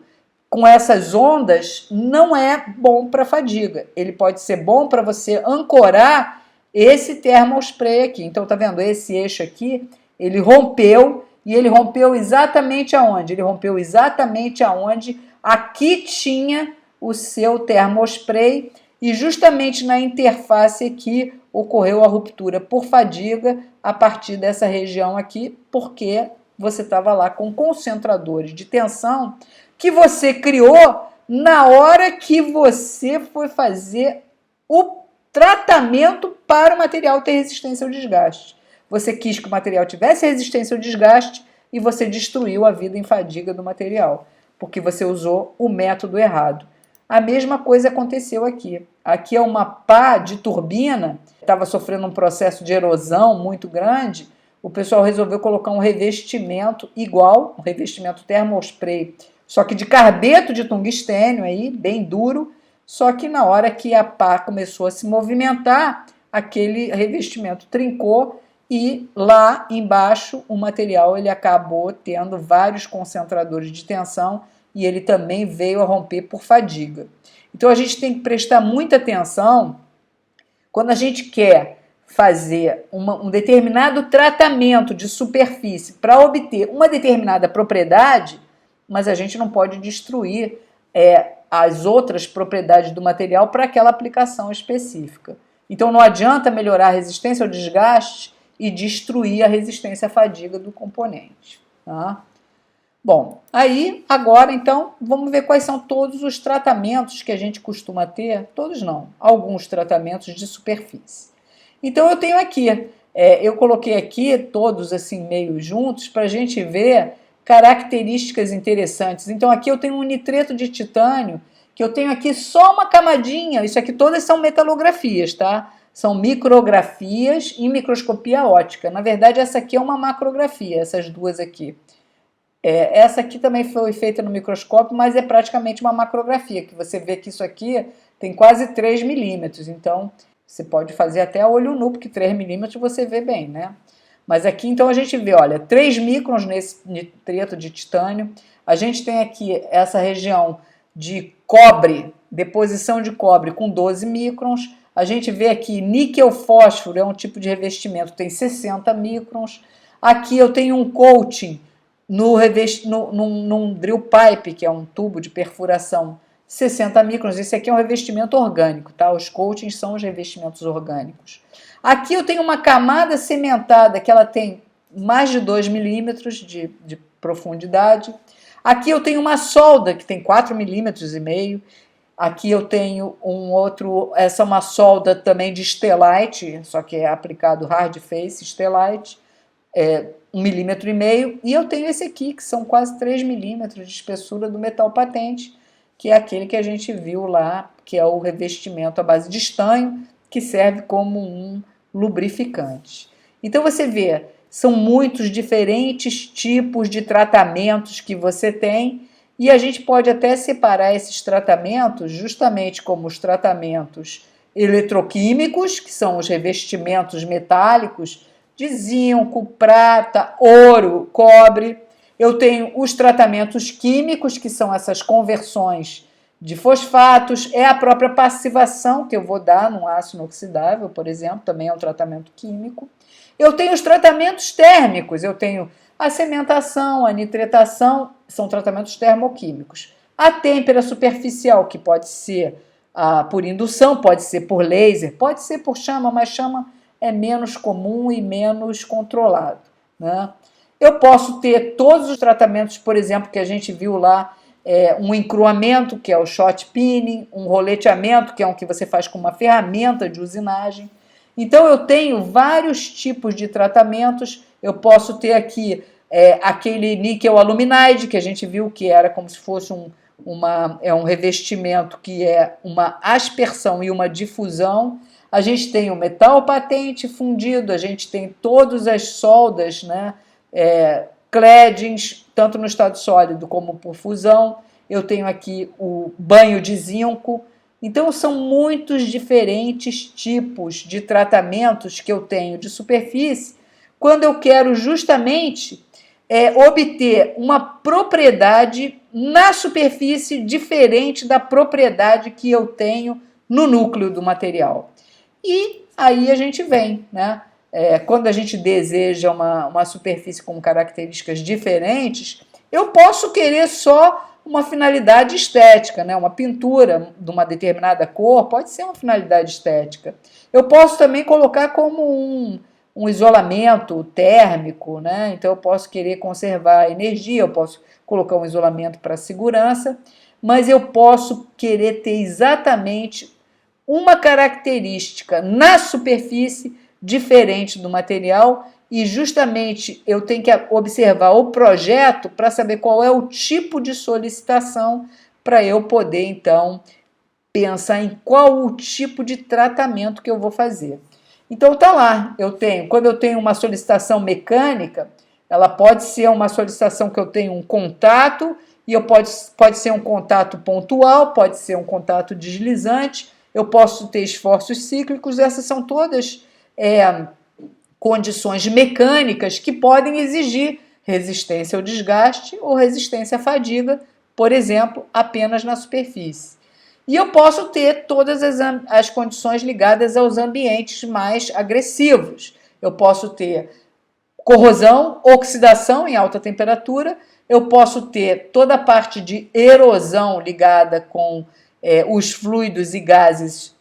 com essas ondas não é bom para fadiga. Ele pode ser bom para você ancorar esse thermal spray aqui. Então tá vendo? Esse eixo aqui, ele rompeu, e ele rompeu exatamente aonde? Ele rompeu exatamente aonde aqui tinha o seu thermal spray, e justamente na interface aqui ocorreu a ruptura por fadiga a partir dessa região aqui, porque você estava lá com concentradores de tensão que você criou na hora que você foi fazer o tratamento para o material ter resistência ao desgaste. Você quis que o material tivesse resistência ao desgaste e você destruiu a vida em fadiga do material, porque você usou o método errado. A mesma coisa aconteceu aqui. Aqui é uma pá de turbina, estava sofrendo um processo de erosão muito grande, o pessoal resolveu colocar um revestimento igual, um revestimento thermal spray, só que de carbeto de tungstênio, aí, bem duro, só que na hora que a pá começou a se movimentar, aquele revestimento trincou e lá embaixo o material ele acabou tendo vários concentradores de tensão e ele também veio a romper por fadiga. Então a gente tem que prestar muita atenção quando a gente quer fazer um determinado tratamento de superfície para obter uma determinada propriedade, mas a gente não pode destruir as outras propriedades do material para aquela aplicação específica. Então não adianta melhorar a resistência ao desgaste e destruir a resistência à fadiga do componente. Tá? Bom, aí agora então vamos ver quais são todos os tratamentos que a gente costuma ter, todos não, alguns tratamentos de superfície. Então eu tenho aqui, eu coloquei aqui todos assim meio juntos para a gente ver características interessantes. Então aqui eu tenho um nitreto de titânio, que eu tenho aqui só uma camadinha, isso aqui todas são metalografias, tá? São micrografias em microscopia óptica. Na verdade essa aqui é uma macrografia, essas duas aqui. Essa aqui também foi feita no microscópio, mas é praticamente uma macrografia, que você vê que isso aqui tem quase 3 milímetros, então você pode fazer até a olho nu, porque 3 milímetros você vê bem, né? Mas aqui então a gente vê, olha, 3 microns nesse nitreto de titânio, a gente tem aqui essa região de cobre, deposição de cobre com 12 microns, a gente vê aqui níquel-fósforo, é um tipo de revestimento, tem 60 microns, aqui eu tenho um coating num drill pipe, que é um tubo de perfuração, 60 microns, esse aqui é um revestimento orgânico, tá? Os coatings são os revestimentos orgânicos. Aqui eu tenho uma camada cimentada que ela tem mais de 2 milímetros de profundidade. Aqui eu tenho uma solda que tem 4,5 milímetros. Aqui eu tenho essa é uma solda também de stellite, só que é aplicado hard face stellite, 1,5 milímetro. E eu tenho esse aqui, que são quase 3 milímetros de espessura do metal patente, que é aquele que a gente viu lá, que é o revestimento à base de estanho, que serve como um lubrificante. Então você vê, são muitos diferentes tipos de tratamentos que você tem, e a gente pode até separar esses tratamentos justamente como os tratamentos eletroquímicos, que são os revestimentos metálicos de zinco, prata, ouro, cobre. Eu tenho os tratamentos químicos, que são essas conversões de fosfatos, é a própria passivação que eu vou dar num ácido inoxidável, por exemplo, também é um tratamento químico. Eu tenho os tratamentos térmicos, eu tenho a cementação, a nitretação, são tratamentos termoquímicos. A têmpera superficial, que pode ser por indução, pode ser por laser, pode ser por chama, mas chama é menos comum e menos controlado, né? Eu posso ter todos os tratamentos, por exemplo, que a gente viu lá, um encruamento, que é o shot pinning, um roleteamento, que é um que você faz com uma ferramenta de usinagem. Então, eu tenho vários tipos de tratamentos. Eu posso ter aqui aquele níquel aluminide, que a gente viu que era como se fosse um revestimento que é uma aspersão e uma difusão. A gente tem o metal patente fundido, a gente tem todas as soldas, né, claddings, tanto no estado sólido como por fusão. Eu tenho aqui o banho de zinco. Então, são muitos diferentes tipos de tratamentos que eu tenho de superfície quando eu quero justamente obter uma propriedade na superfície diferente da propriedade que eu tenho no núcleo do material. E aí a gente vem, né? Quando a gente deseja uma superfície com características diferentes, eu posso querer só uma finalidade estética, né? Uma pintura de uma determinada cor pode ser uma finalidade estética. Eu posso também colocar como um isolamento térmico, né? Então eu posso querer conservar a energia, eu posso colocar um isolamento para segurança, mas eu posso querer ter exatamente uma característica na superfície diferente do material, e justamente eu tenho que observar o projeto para saber qual é o tipo de solicitação para eu poder, então, pensar em qual o tipo de tratamento que eu vou fazer. Então tá lá, quando eu tenho uma solicitação mecânica, ela pode ser uma solicitação que eu tenho um contato, e pode ser um contato pontual, pode ser um contato deslizante, eu posso ter esforços cíclicos, essas são todas condições mecânicas que podem exigir resistência ao desgaste ou resistência à fadiga, por exemplo, apenas na superfície. E eu posso ter todas as condições ligadas aos ambientes mais agressivos. Eu posso ter corrosão, oxidação em alta temperatura, eu posso ter toda a parte de erosão ligada com os fluidos e gases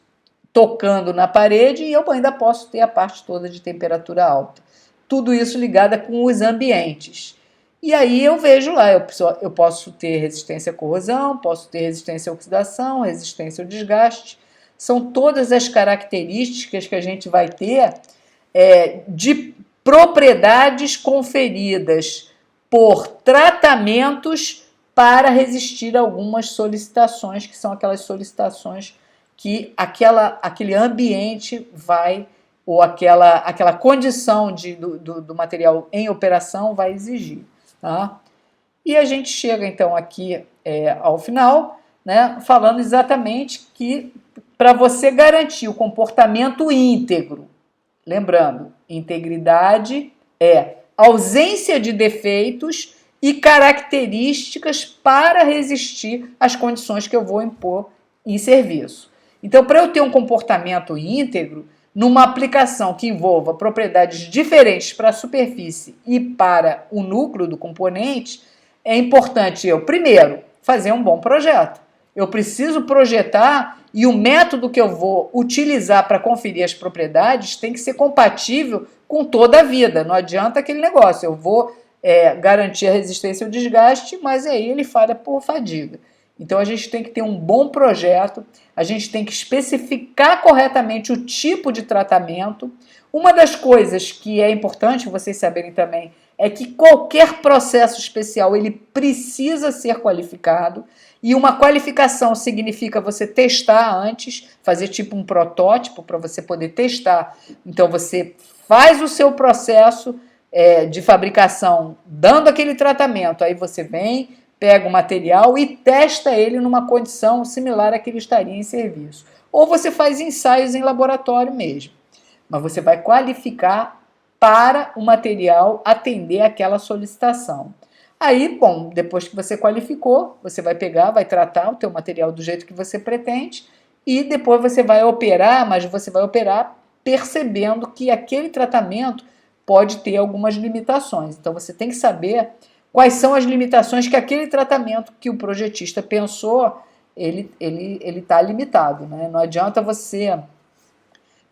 tocando na parede, e eu ainda posso ter a parte toda de temperatura alta. Tudo isso ligado com os ambientes. E aí eu vejo lá, eu posso ter resistência à corrosão, posso ter resistência à oxidação, resistência ao desgaste. São todas as características que a gente vai ter de propriedades conferidas por tratamentos para resistir a algumas solicitações, que são aquelas solicitações que aquele ambiente vai, ou aquela condição do material em operação vai exigir. Tá? E a gente chega então aqui ao final, né, falando exatamente que para você garantir o comportamento íntegro, lembrando, integridade é ausência de defeitos e características para resistir às condições que eu vou impor em serviço. Então, para eu ter um comportamento íntegro, numa aplicação que envolva propriedades diferentes para a superfície e para o núcleo do componente, é importante eu, primeiro, fazer um bom projeto. Eu preciso projetar, e o método que eu vou utilizar para conferir as propriedades tem que ser compatível com toda a vida. Não adianta aquele negócio, eu vou garantir a resistência ao desgaste, mas aí ele falha por fadiga. Então, a gente tem que ter um bom projeto, a gente tem que especificar corretamente o tipo de tratamento. Uma das coisas que é importante vocês saberem também é que qualquer processo especial ele precisa ser qualificado, e uma qualificação significa você testar antes, fazer tipo um protótipo para você poder testar. Então você faz o seu processo de fabricação dando aquele tratamento, aí você vem, pega o material e testa ele numa condição similar à que ele estaria em serviço. Ou você faz ensaios em laboratório mesmo, mas você vai qualificar para o material atender aquela solicitação. Aí, bom, depois que você qualificou, você vai pegar, vai tratar o teu material do jeito que você pretende e depois você vai operar, mas você vai operar percebendo que aquele tratamento pode ter algumas limitações. Então você tem que saber quais são as limitações que aquele tratamento que o projetista pensou, ele está limitado, né? Não adianta você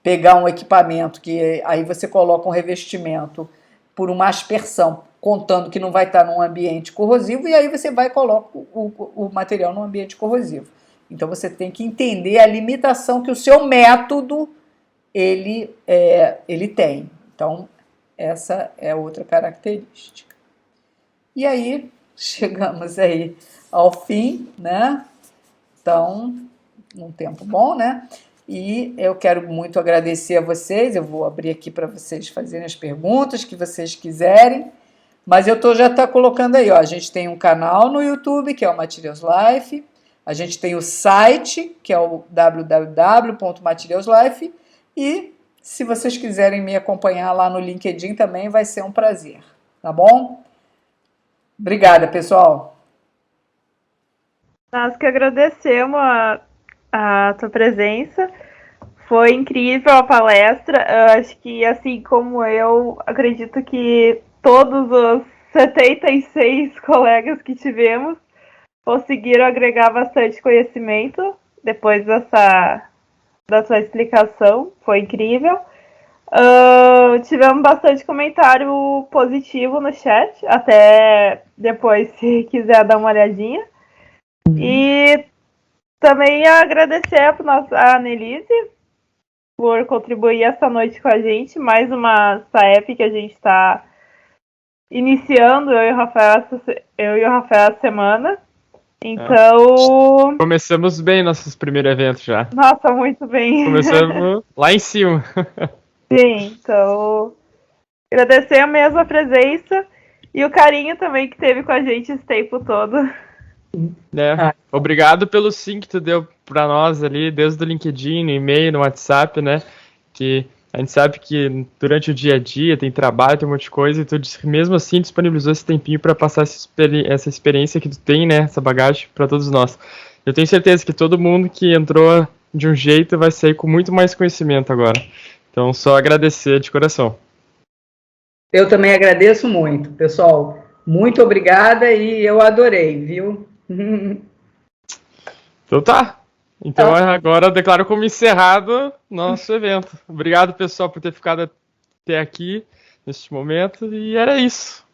pegar um equipamento que aí você coloca um revestimento por uma aspersão, contando que não vai estar num ambiente corrosivo, e aí você vai e coloca o material num ambiente corrosivo. Então você tem que entender a limitação que o seu método ele tem. Então essa é outra característica. E aí chegamos aí ao fim, né? Então, um tempo bom, né? E eu quero muito agradecer a vocês. Eu vou abrir aqui para vocês fazerem as perguntas que vocês quiserem. Mas eu já está colocando aí, ó. A gente tem um canal no YouTube, que é o Materials Life. A gente tem o site, que é o www.materialslife. E se vocês quiserem me acompanhar lá no LinkedIn também, vai ser um prazer. Tá bom? Obrigada, pessoal. Nós que agradecemos a tua presença. Foi incrível a palestra. Eu acho que, assim como eu, acredito que todos os 76 colegas que tivemos conseguiram agregar bastante conhecimento depois da sua explicação. Foi incrível. Tivemos bastante comentário positivo no chat, até depois, se quiser dar uma olhadinha. E também agradecer a Annelise por contribuir essa noite com a gente, mais uma SAEP que a gente está iniciando, eu e o Rafael a semana. Então... Começamos bem nossos primeiros eventos já. Nossa, muito bem. Começamos lá em cima. Sim, então... Agradecer mesmo a presença e o carinho também que teve com a gente esse tempo todo. Obrigado pelo sim que tu deu pra nós ali, desde o LinkedIn, no e-mail, no WhatsApp, né? Que a gente sabe que durante o dia a dia tem trabalho, tem um monte de coisa, e tu mesmo assim disponibilizou esse tempinho para passar essa experiência que tu tem, né? Essa bagagem para todos nós. Eu tenho certeza que todo mundo que entrou de um jeito vai sair com muito mais conhecimento agora. Então, só agradecer de coração. Eu também agradeço muito, pessoal. Muito obrigada e eu adorei, viu? Então tá. Então agora eu declaro como encerrado nosso evento. Obrigado, pessoal, por ter ficado até aqui neste momento. E era isso.